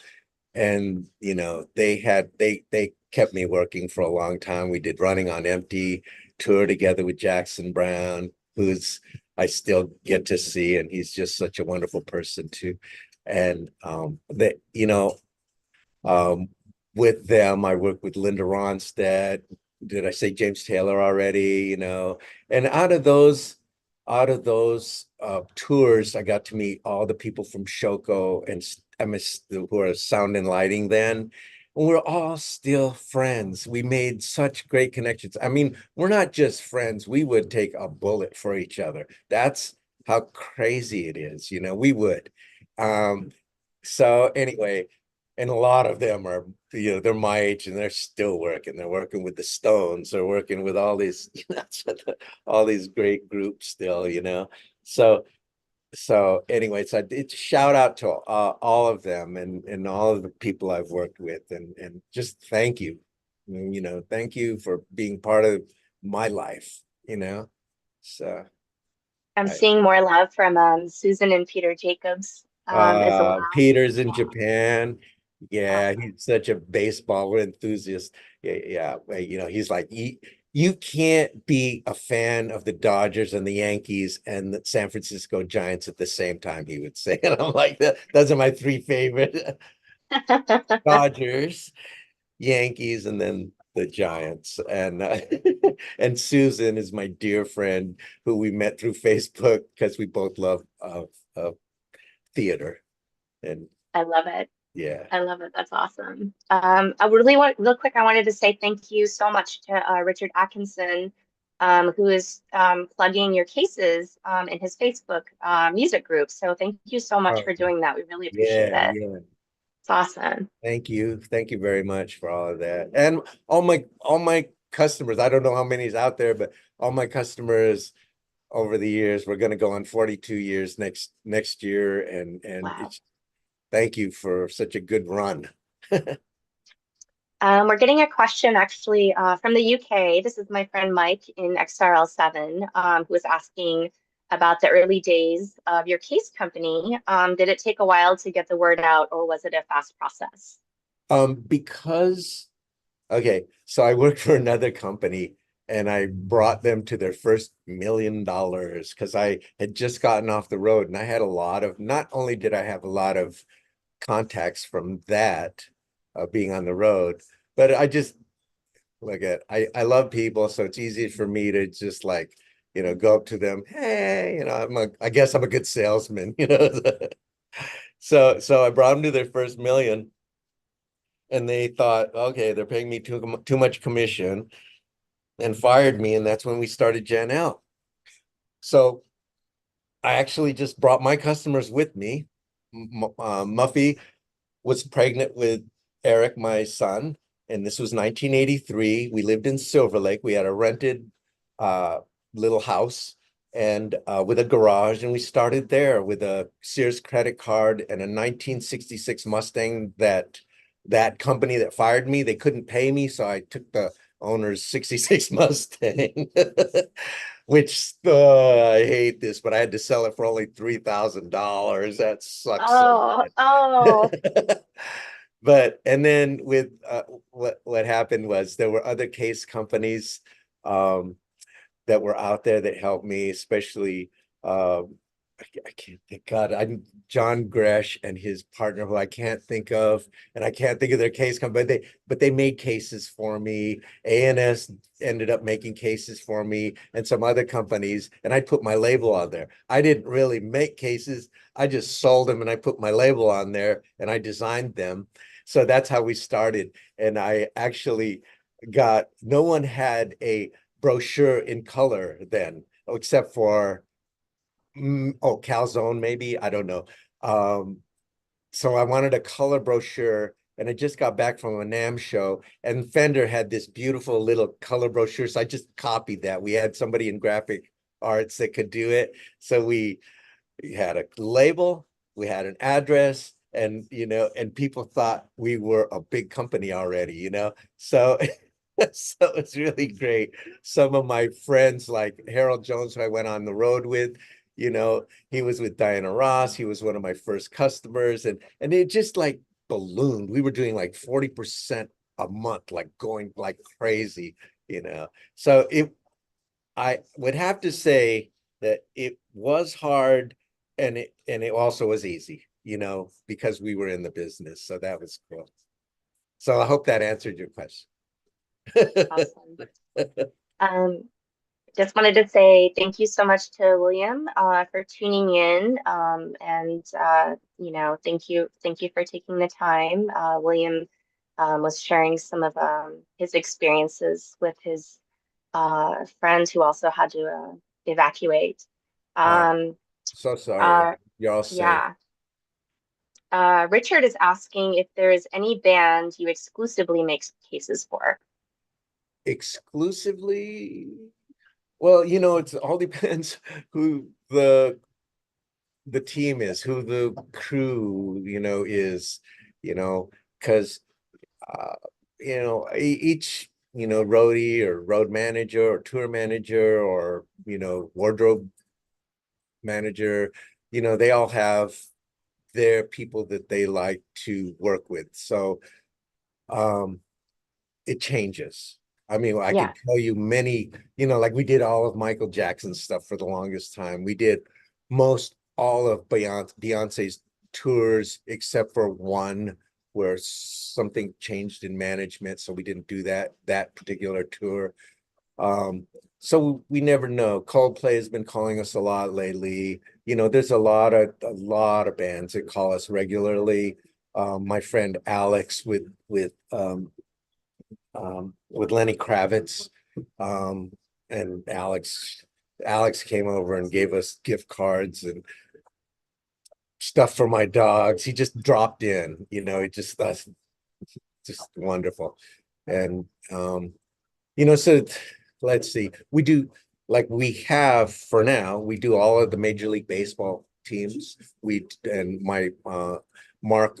And they kept me working for a long time. We did Running on Empty tour together with Jackson Brown, who's I still get to see, and he's just such a wonderful person too. And um, with them, I worked with Linda Ronstadt. Did I say James Taylor already? And out of those tours, I got to meet all the people from Shoko and MS who are sound and lighting then. And we're all still friends. We made such great connections. I mean, we're not just friends. We would take a bullet for each other. That's how crazy it is. We would. Um, so anyway, and a lot of them are, they're my age and they're still working. They're working with the Stones. They're working with all these, all these great groups still. So, so anyway, so it's shout out to all of them and all of the people I've worked with and just thank you. Thank you for being part of my life. So I'm I seeing more love from Susan and Peter Jacobs as well. Peter's in Yeah, Japan. Yeah, awesome. he's such a baseball enthusiast. Yeah, yeah. He's like, you can't be a fan of the Dodgers and the Yankees and the San Francisco Giants at the same time, he would say. And I'm like, those are my three favorite Dodgers, Yankees, and then the Giants. And and Susan is my dear friend who we met through Facebook because we both love theater. And I love it. yeah. I love it. That's awesome. Real quick, I wanted to say thank you so much to Richard Atkinson, who is plugging your cases in his Facebook music group. So thank you so much Oh, for doing that. We really appreciate yeah, it. yeah. It's awesome. Thank you. Thank you very much for all of that. And all my customers, I don't know how many is out there, but all my customers over the years, we're gonna go on 42 years next year. And Wow. it's thank you for such a good run. We're getting a question actually from the UK. This is my friend Mike in XRL7, who was asking about the early days of your case company. Did it take a while to get the word out, or was it a fast process? Because okay, so I worked for another company and I brought them to their first $1 million because I had just gotten off the road and I had not only did I have a lot of contacts from that being on the road, but I just I love people, so it's easy for me to just go up to them. Hey, I guess I'm a good salesman. So I brought them to their first million and they thought, okay, they're paying me too much commission and fired me. And that's when we started Jan L. So I actually just brought my customers with me. Muffy was pregnant with Eric, my son, and this was 1983. We lived in Silver Lake. We had a rented uh, little house and with a garage, and we started there with a Sears credit card and a 1966 Mustang that company that fired me, they couldn't pay me, so I took the owner's 66 Mustang. Which I hate this, but I had to sell it for only $3,000. That sucks so Oh, oh, bad. But and then with what happened was there were other case companies um, that were out there that helped me, especially I can't think God, I'm John Gresh and his partner who I can't think of, and I can't think of their case company, but they made cases for me. ANS ended up making cases for me and some other companies, and I put my label on there. I didn't really make cases, I just sold them and I put my label on there and I designed them. So that's how we started. And I actually no one had a brochure in color then, except for Calzone maybe, I don't know. Um, so I wanted a color brochure, and I just got back from a NAMM show, and Fender had this beautiful little color brochure, so I just copied that. We had somebody in graphic arts that could do it, so we had a label, we had an address, and and people thought we were a big company already. So so it's really great. Some of my friends, like Harold Jones, who I went on the road with, he was with Diana Ross. He was one of my first customers, and it just like ballooned. We were doing like 40% a month, like going like crazy. So I would have to say that it was hard, and it also was easy, because we were in the business. So that was cool. So I hope that answered your question. Awesome. Um, just wanted to say thank you so much to William for tuning in. And thank you for taking the time. William was sharing some of his experiences with his friend who also had to evacuate. Uh, Um, so sorry. uh, You're all safe. yeah. Richard is asking if there is any band you exclusively make cases for. Exclusively? Well, it's all depends who the team is, who the crew, is, because uh, each, roadie or road manager or tour manager or, wardrobe manager, they all have their people that they like to work with. So um it changes. I mean, I Yeah, could tell you many, like we did all of Michael Jackson's stuff for the longest time. We did most all of Beyonce's tours except for one where something changed in management, so we didn't do that particular tour. So we never know. Coldplay has been calling us a lot lately. There's a lot of bands that call us regularly. My friend Alex with Lenny Kravitz. And Alex came over and gave us gift cards and stuff for my dogs. He just dropped in, it that's just wonderful. And so let's see. We do, like we have for now, we do all of the Major League Baseball teams. And my Mark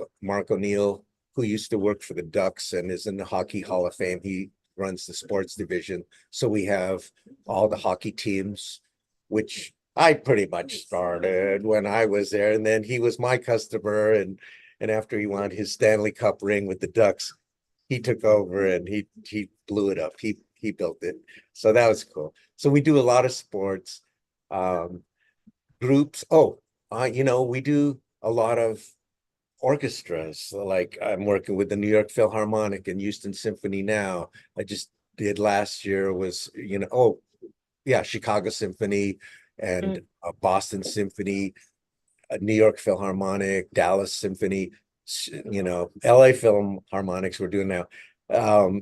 O'Neill, who used to work for the Ducks and is in the Hockey Hall of Fame, he runs the sports division. So we have all the hockey teams, which I pretty much started when I was there. And then he was my customer. And after he won his Stanley Cup ring with the Ducks, he took over and he blew it up. He built it. So that was cool. So we do a lot of sports, groups. Oh, we do a lot of orchestras. Like I'm working with the New York Philharmonic and Houston Symphony now. I just did last year was, oh yeah, Chicago Symphony and mm, Boston Symphony, New York Philharmonic, Dallas Symphony, LA Philharmonics we're doing now.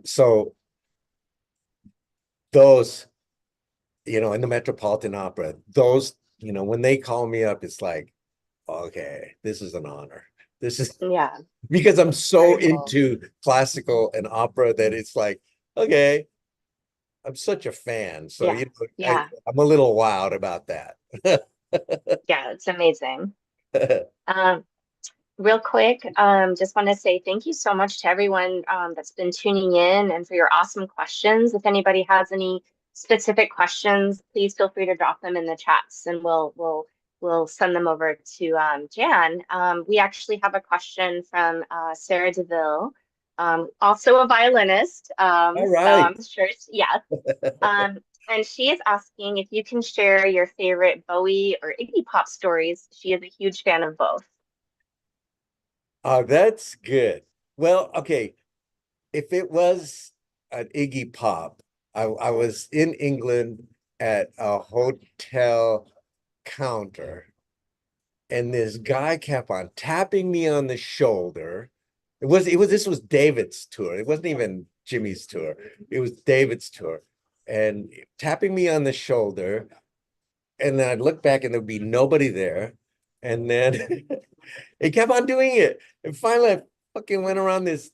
So those, in the Metropolitan Opera, those, when they call me up, it's like, okay, this is an honor. This is yeah, because I'm so very cool. into classical and opera that it's like, okay, I'm such a fan. So, Yeah, yeah, I'm a little wild about that. yeah, it's amazing. Um, Real quick, just want to say thank you so much to everyone that's been tuning in and for your awesome questions. If anybody has any specific questions, please feel free to drop them in the chats and we'll send them over to Jan. We actually have a question from Sarah DeVille, also a violinist. All So right. I'm sure, yeah. And she is asking if you can share your favorite Bowie or Iggy Pop stories. She is a huge fan of both. That's good. Well, okay. If it was an Iggy Pop, I was in England at a hotel counter, and this guy kept on tapping me on the shoulder. This was David's tour. It wasn't even Jimmy's tour. It was David's tour. And tapping me on the shoulder, and then I'd look back and there'd be nobody there. And then he kept on doing it. And finally I fucking went around this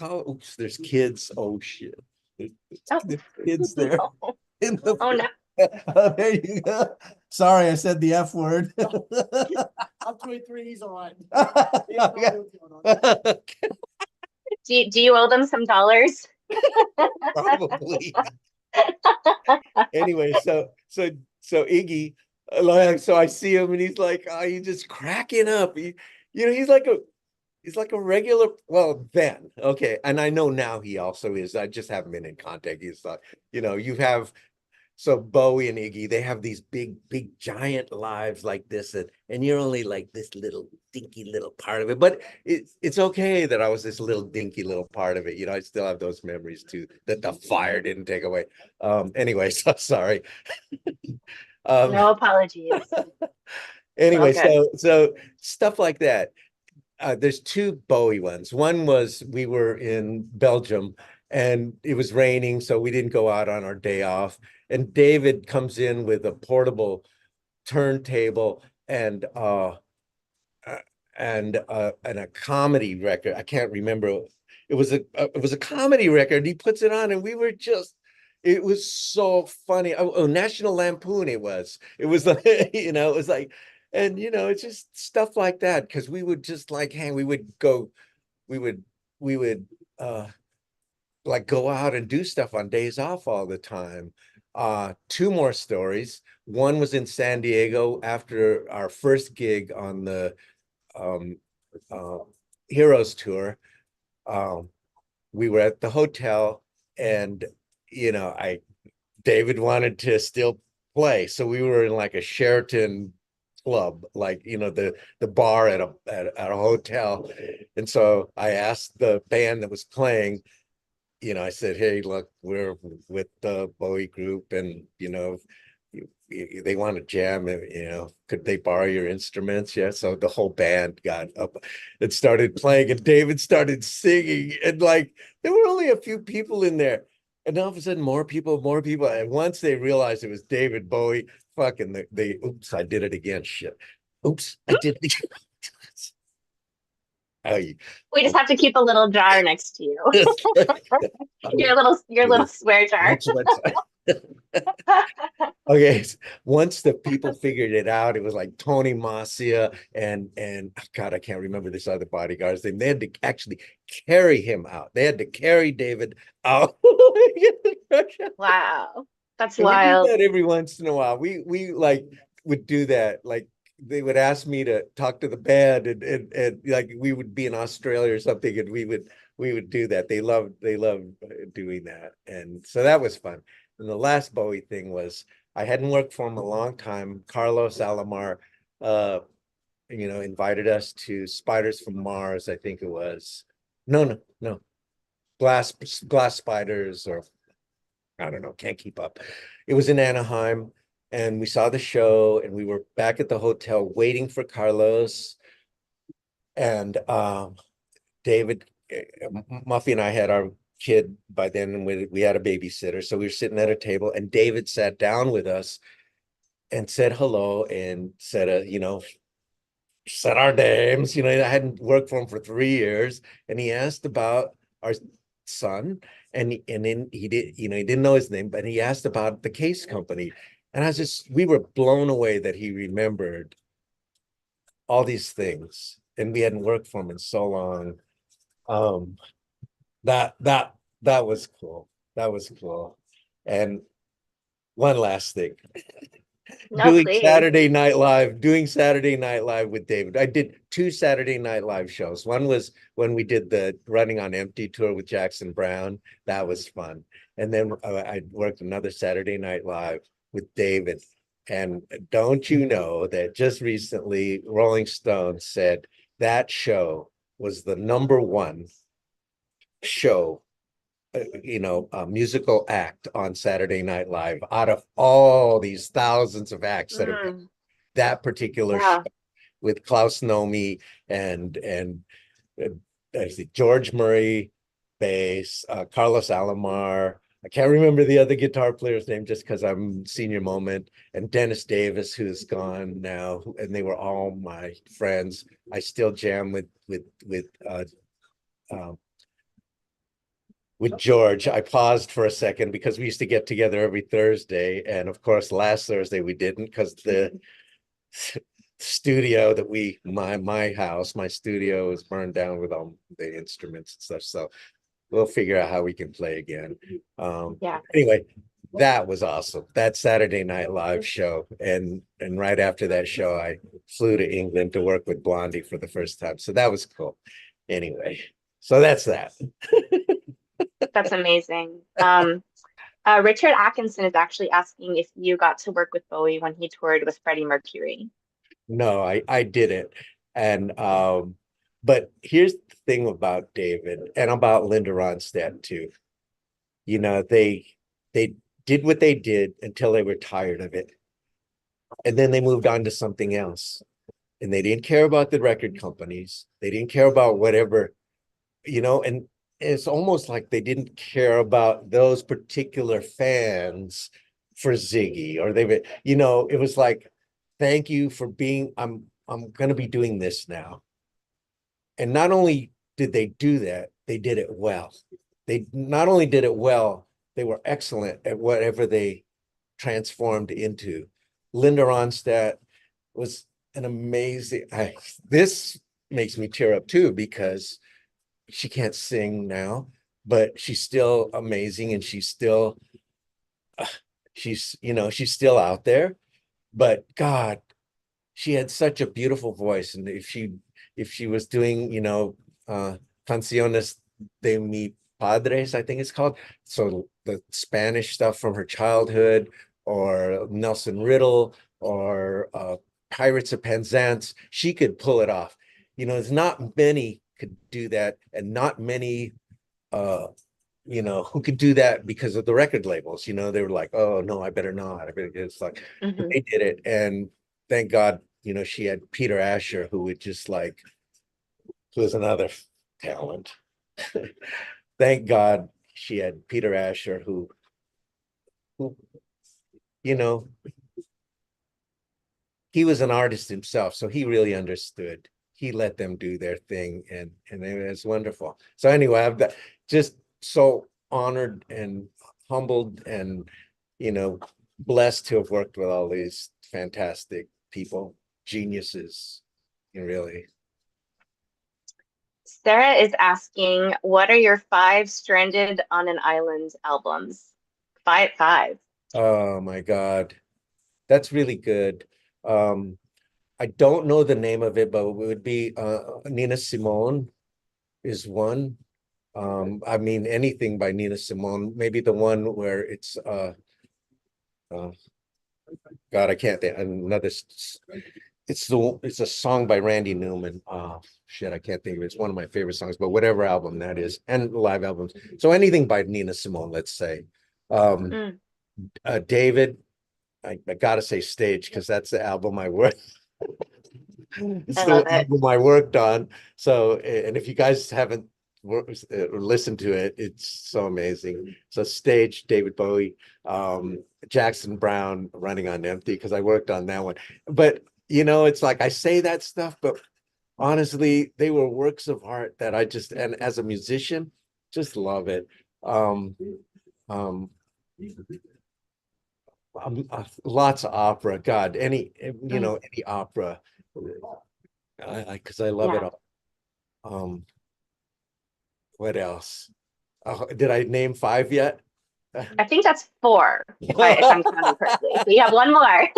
oops, there's kids. Oh shit. There's, Oh, there's kids there no. in the Oh no. there you go. Sorry, I said the F word. I'm 23, he's on. Do you owe them some dollars? Probably. Anyway, so Iggy, so I see him and he's like, oh, he's just cracking up. He's like a regular, well, then, okay. And I know now he also is. I just haven't been in contact. He's like, you have, so Bowie and Iggy, they have these big, giant lives like this, and you're only like this little dinky little part of it. But it's okay that I was this little dinky little part of it. I still have those memories too that the fire didn't take away. Anyway, so sorry. No apologies. It's all Anyway, good. so stuff like that. There's two Bowie ones. One was we were in Belgium and it was raining, so we didn't go out on our day off. And David comes in with a portable turntable and a comedy record. I can't remember. It was a comedy record. He puts it on, and it was so funny. Oh, National Lampoon. It was like it was like, and it's just stuff like that because we would just like hang. We would we would like go out and do stuff on days off all the time. Two more stories. One was in San Diego after our first gig on the um, uh, Heroes Tour. Um, we were at the hotel, and I David wanted to still play, so we were in like a Sheraton club, like the bar at a hotel, and so I asked the band that was playing. I said, hey, look, we're with the Bowie group, and they want to jam, and could they borrow your instruments? Yeah. So the whole band got up and started playing, and David started singing, and like there were only a few people in there, and all of a sudden more people, and once they realized it was David Bowie, fucking they oops, I did it again. Shit. Oops, I did it again. Oh, We just have to keep a little jar next to you. Your little swear jar. that's what okay. Once the people figured it out, it was like Tony Masia and God, I can't remember this other bodyguard's name. They had to actually carry him out. They had to carry David out. Wow. That's And we do wild. that every once in a while. We like would do that. Like they would ask me to talk to the band, and like we would be in Australia or something, and we would do that. They love doing that, and so that was fun. And the last Bowie thing was I hadn't worked for him a long time. Carlos Alomar, uh, invited us to Spiders from Mars. I think it was no glass spiders, or I don't know, can't keep up. It was in Anaheim, and we saw the show, and we were back at the hotel waiting for Carlos. And David, Muffy and I had our kid by then, and we had a babysitter. So we were sitting at a table, and David sat down with us and said hello and said our names. I hadn't worked for him for 3 years, and he asked about our son, and then he didn't know his name, but he asked about the Case Company, and we were blown away that he remembered all these things, and we hadn't worked for him in so long. Um, that was cool. That was cool. And one last thing. No, please. Doing Saturday Night Live with David. I did 2 Saturday Night Live shows. One was when we did the Running on Empty tour with Jackson Brown. That was fun. And then I worked another Saturday Night Live with David. And don't you know that just recently Rolling Stone said that show was the #1 show, musical act on Saturday Night Live out of all these thousands of acts that have been Mm, that particular show yeah. with Klaus Nomi and I see George Murray bass, Carlos Alomar. I can't remember the other guitar player's name just because I'm senior moment, and Dennis Davis, who's gone now, and they were all my friends. I still jam uh, with George. I paused for a second because we used to get together every Thursday. And of course, last Thursday we didn't because studio that my house, my studio is burned down with all the instruments and stuff. So we'll figure out how we can play again. Yeah. Anyway, that was awesome. That Saturday Night Live show. And right after that show, I flew to England to work with Blondie for the first time. So that was cool. Anyway, so that's that. That's amazing. Richard Atkinson is actually asking if you got to work with Bowie when he toured with Freddie Mercury. No, I didn't. And but here's the thing about David and about Linda Ronstadt too. You know, they did what they did until they were tired of it. And then they moved on to something else. And they didn't care about the record companies. They didn't care about whatever, and it's almost like they didn't care about those particular fans for Ziggy, or it was like, thank you for being, I'm going to be doing this now. And not only did they do that, they did it well. They not only did it well, they were excellent at whatever they transformed into. Linda Ronstadt was an amazing, this makes me tear up too, because she can't sing now, but she's still amazing, and she's still out there. But God, she had such a beautiful voice, and if she was doing, canciones de mi padres, I think it's called, so the Spanish stuff from her childhood, or Nelson Riddle, or Pirates of Penzance, she could pull it off. There's not many could do that, and not many who could do that because of the record labels. They were like, oh no, I better not. It's like, Hmm. they did it. And thank God, she had Peter Asher, who would just like, who was another talent. Thank God she had Peter Asher, who you know he was an artist himself, so he really understood. He let them do their thing, and it was wonderful. So anyway, just so honored and humbled, and blessed to have worked with all these fantastic people, geniuses, really. Sarah is asking, what are your five Stranded on an Island albums? Five, five. Oh my God, that's really good. Um, I don't know the name of it, but it would be Nina Simone is one. I mean, anything by Nina Simone, maybe the one where it's uh God, I can't think another. It's a song by Randy Newman. Shit, I can't think of it. It's one of my favorite songs, but whatever album that is, and live albums. So anything by Nina Simone, let's say. Um, Mm, David, I gotta say Stage, because that's the album I worked. It's I the love it. album I worked on. So, and if you guys haven't listened to it, it's so amazing. So Stage, David Bowie, Jackson Brown, Running on Empty, because I worked on that one. But it's like I say that stuff, but honestly, they were works of art that and as a musician, just love it. Um, um, Lots of opera. God, Mm, any opera, because I love it yeah. all. Um, what else? Did I name five yet? I think that's four, if I'm counting correctly. So you have one more.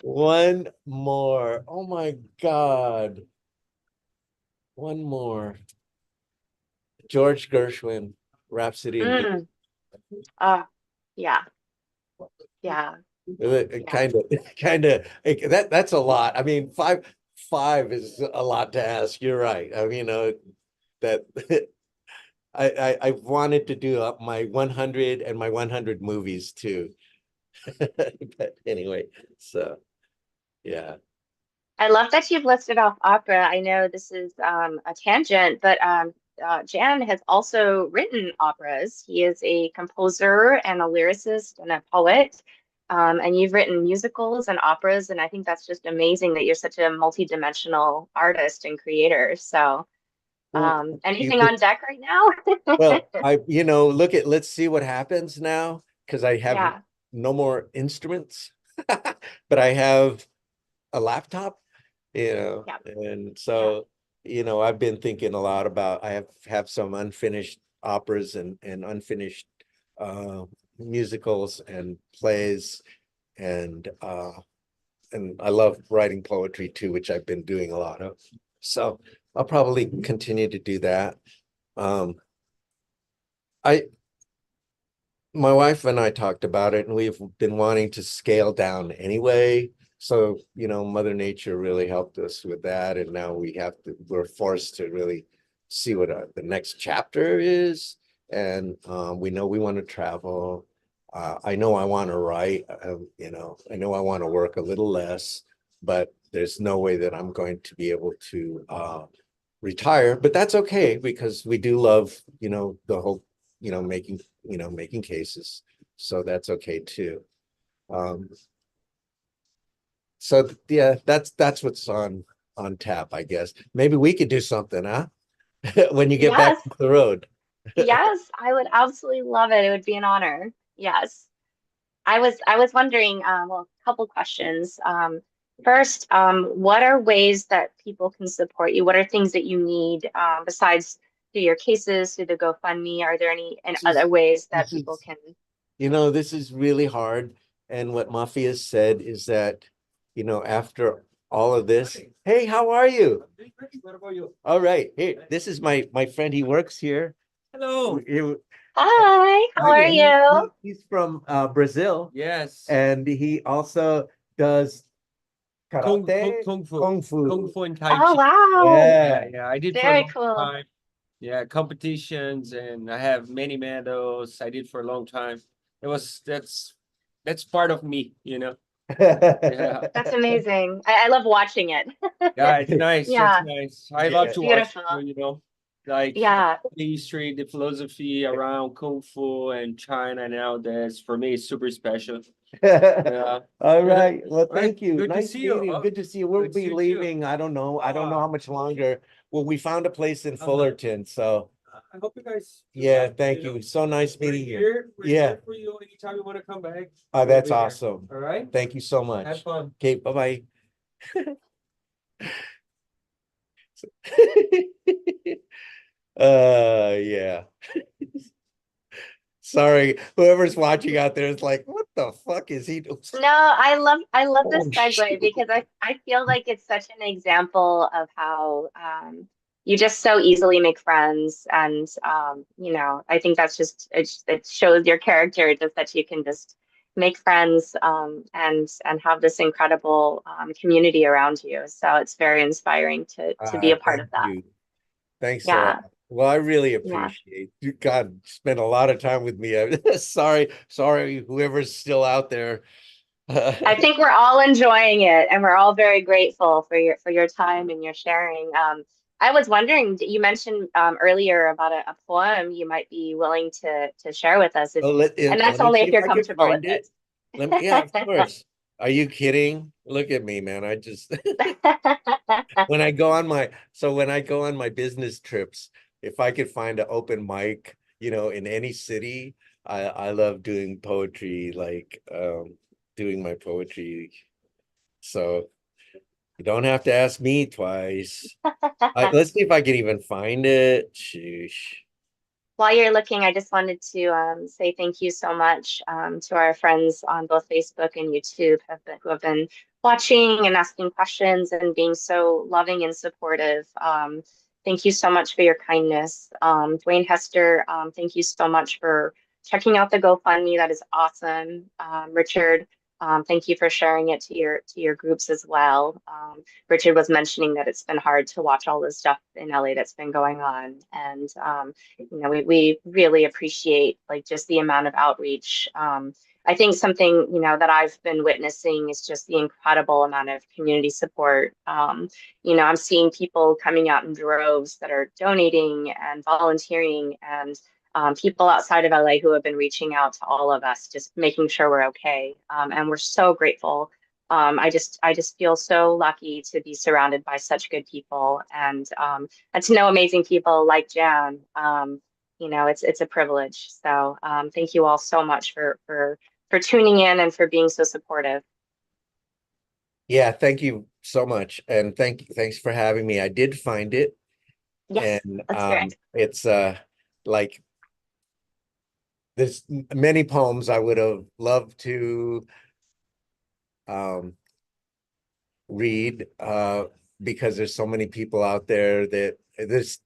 One more. Oh my God. One more. George Gershwin, Rhapsody in Blue. Mm, uh, yeah, yeah, yeah, Kind of that's a lot. I mean, five is a lot to ask. You're right. I mean, that I wanted to do up my 100 and my 100 movies too. But anyway, so yeah. I love that you've listed off opera. I know this is a tangent, but Jan has also written operas. He is a composer and a lyricist and a poet. And you've written musicals and operas, and I think that's just amazing that you're such a multi-dimensional artist and creator. So, Well, anything on deck right now? well, let's see what happens now, because I have Yeah. no more instruments, but I have a laptop, Yeah, and yeah, so, I've been thinking a lot about, I have some unfinished operas and unfinished uh, musicals and plays, and I love writing poetry too, which I've been doing a lot of. So I'll probably continue to do that. Um, I My wife and I talked about it, and we've been wanting to scale down anyway. So, Mother Nature really helped us with that. And now we're forced to really see what the next chapter is. And we know we want to travel. I know I want to write, I know I want to work a little less, but there's no way that I'm going to be able to retire. But that's okay because we do love, the whole, making cases. So that's okay too. Um, so yeah, that's what's on tap, I guess. Maybe we could do something, huh? When you get back yes, to the road. yes. I would absolutely love it. It would be an honor. Yes. I was wondering, well, a couple questions. First, what are ways that people can support you? What are things that you need besides through your cases, through the GoFundMe? Are there any and This other is ways that this people is can? this is really hard. And what Mafia said is that, after all of this, hey, how are you? What about you? All right. Hey, this is my friend. He works here. Hello. Hi, how are you? He's from Brazil. Yes. And he also does karate, kung fu. Kung Fu and Tai Oh, Chi. wow. Yeah. Yeah, I did for a Very long cool. time. Yeah, competitions, and I have many medals. I did for a long time. It was that's part of me, you know. Yeah, That's amazing. I love watching it. yeah, it's nice. That's Yeah, nice. I love Yeah. it's to watch, beautiful. you know, like Yeah. the history, the philosophy around Kung Fu and China nowadays. For me, it's super special. Yeah. All right. Well, All right. thank you. Good to Nice see you. meeting. Huh? Good to see you. We'll Good to see be you too. leaving. I don't know how much longer. Well, we found a place in Fullerton, so I hope you guys. yeah, thank you. So nice meeting you. We're Yeah. here for you anytime you want to come back. Oh, We'll that's be here. awesome. All right. Thank you so Have much. fun. Okay, bye-bye. Yeah. Sorry, whoever's watching out there is like, what the fuck is he doing? No, I love this Oh, segue shoot. because I feel like it's such an example of how you just so easily make friends, and I think that's just it shows your character just that you can just make friends, and have this incredible community around you. So it's very inspiring to be a part Thank of that. you. Thanks a lot. Yeah, Well, I really yeah. appreciate you. God, spent a lot of time with me. Sorry, whoever's still out there. I think we're all enjoying it, and we're all very grateful for your time and your sharing. I was wondering, you mentioned earlier about a poem you might be willing to share with us, if, Oh, and that's let me only see if if you're I can comfortable with find it. Yeah, of it. course. Are you kidding? Look at me, man. I just when I go on my business trips, if I could find an open mic, in any city, I love doing poetry, like doing my poetry. So you don't have to ask me twice. Let's see if I can even find it. Sheesh. While you're looking, I just wanted to say thank you so much to our friends on both Facebook and YouTube who have been watching and asking questions and being so loving and supportive. Thank you so much for your kindness. Dwayne Hester, thank you so much for checking out the GoFundMe. That is awesome. Richard, thank you for sharing it to your groups as well. Richard was mentioning that it's been hard to watch all the stuff in LA that's been going on, and we really appreciate like just the amount of outreach. I think something, that I've been witnessing is just the incredible amount of community support. I'm seeing people coming out in droves that are donating and volunteering, and people outside of LA who have been reaching out to all of us, just making sure we're okay. And we're so grateful. I just feel so lucky to be surrounded by such good people, and to know amazing people like Jan. It's a privilege. So thank you all so much for tuning in and for being so supportive. Yeah, thank you so much. And thanks for having me. I did find it. Yes, And that's great. it's like there's many poems I would have loved to um read because there's so many people out there that there's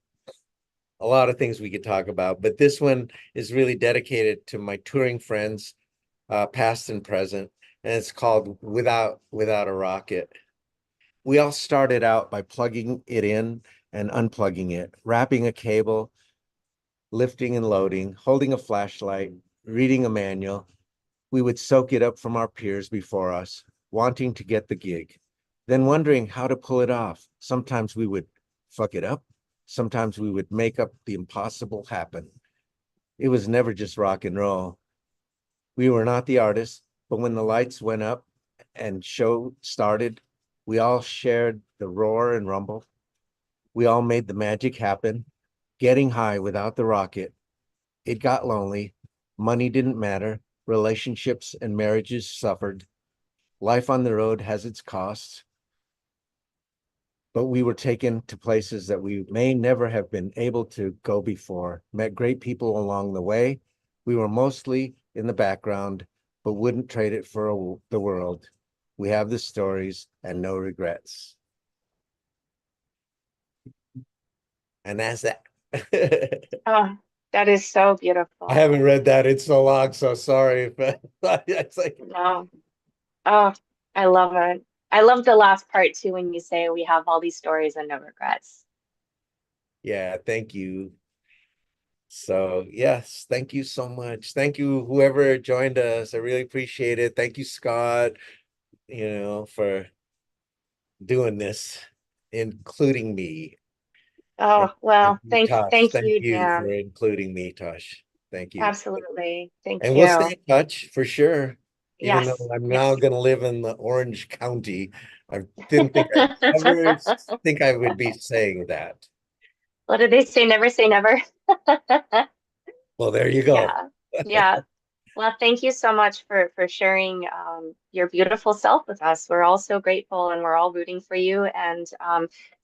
a lot of things we could talk about, but this one is really dedicated to my touring friends, past and present, and it's called Without a Rocket. We all started out by plugging it in and unplugging it, wrapping a cable, lifting and loading, holding a flashlight, reading a manual. We would soak it up from our peers before us, wanting to get the gig, then wondering how to pull it off. Sometimes we would fuck it up. Sometimes we would make up the impossible happen. It was never just rock and roll. We were not the artists, but when the lights went up and show started, we all shared the roar and rumble. We all made the magic happen, getting high without the rocket. It got lonely. Money didn't matter. Relationships and marriages suffered. Life on the road has its costs, but we were taken to places that we may never have been able to go before, met great people along the way. We were mostly in the background, but wouldn't trade it for the world. We have the stories and no regrets. And that's that. Oh, that is so I beautiful. haven't read that in so long, so sorry. But it's like, No. Oh, I love it. I love the last part too when you say we have all these stories and no regrets. yeah, thank you. So yes, thank you so much. Thank you, whoever joined us. I really appreciate it. Thank you, Scott, for doing this, including me. And Oh, thank well, you, Tosh. thank Thank you, you for Jan. including me, Tosh. Thank you. Absolutely. Thank And we'll stay you. in touch for sure. Even though Yes, I'm now yes. going to live in the Orange County, I didn't think I'd ever think I would be saying that. What did they say? Never say never. Well, there you go. Yeah. Yeah. Well, thank you so much for sharing your beautiful self with us. We're all so grateful and we're all rooting for you. And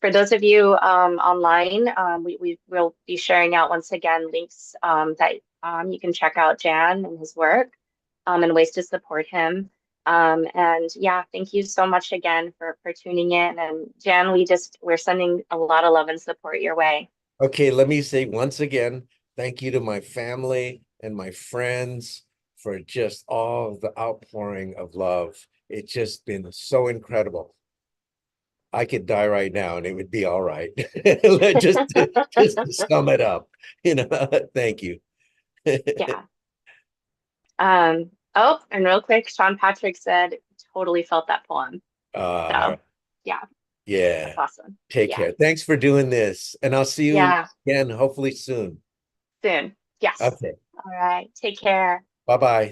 for those of you online, we will be sharing out once again links that you can check out Jan and his work and ways to support him. And yeah, thank you so much again for tuning in. And Jan, we're sending a lot of love and support your way. Okay, let me say once again, thank you to my family and my friends for just all the outpouring of love. It's just been so incredible. I could die right now and it would be all right. Just to sum it up, thank you. Yeah. Oh, and real quick, Sean Patrick said, totally felt that poem. Uh, So, yeah, yeah, that's awesome. take Yeah, care. Thanks for doing this. And I'll see you yeah, again, hopefully soon. soon. Yes. Okay, All right. Take care. bye-bye.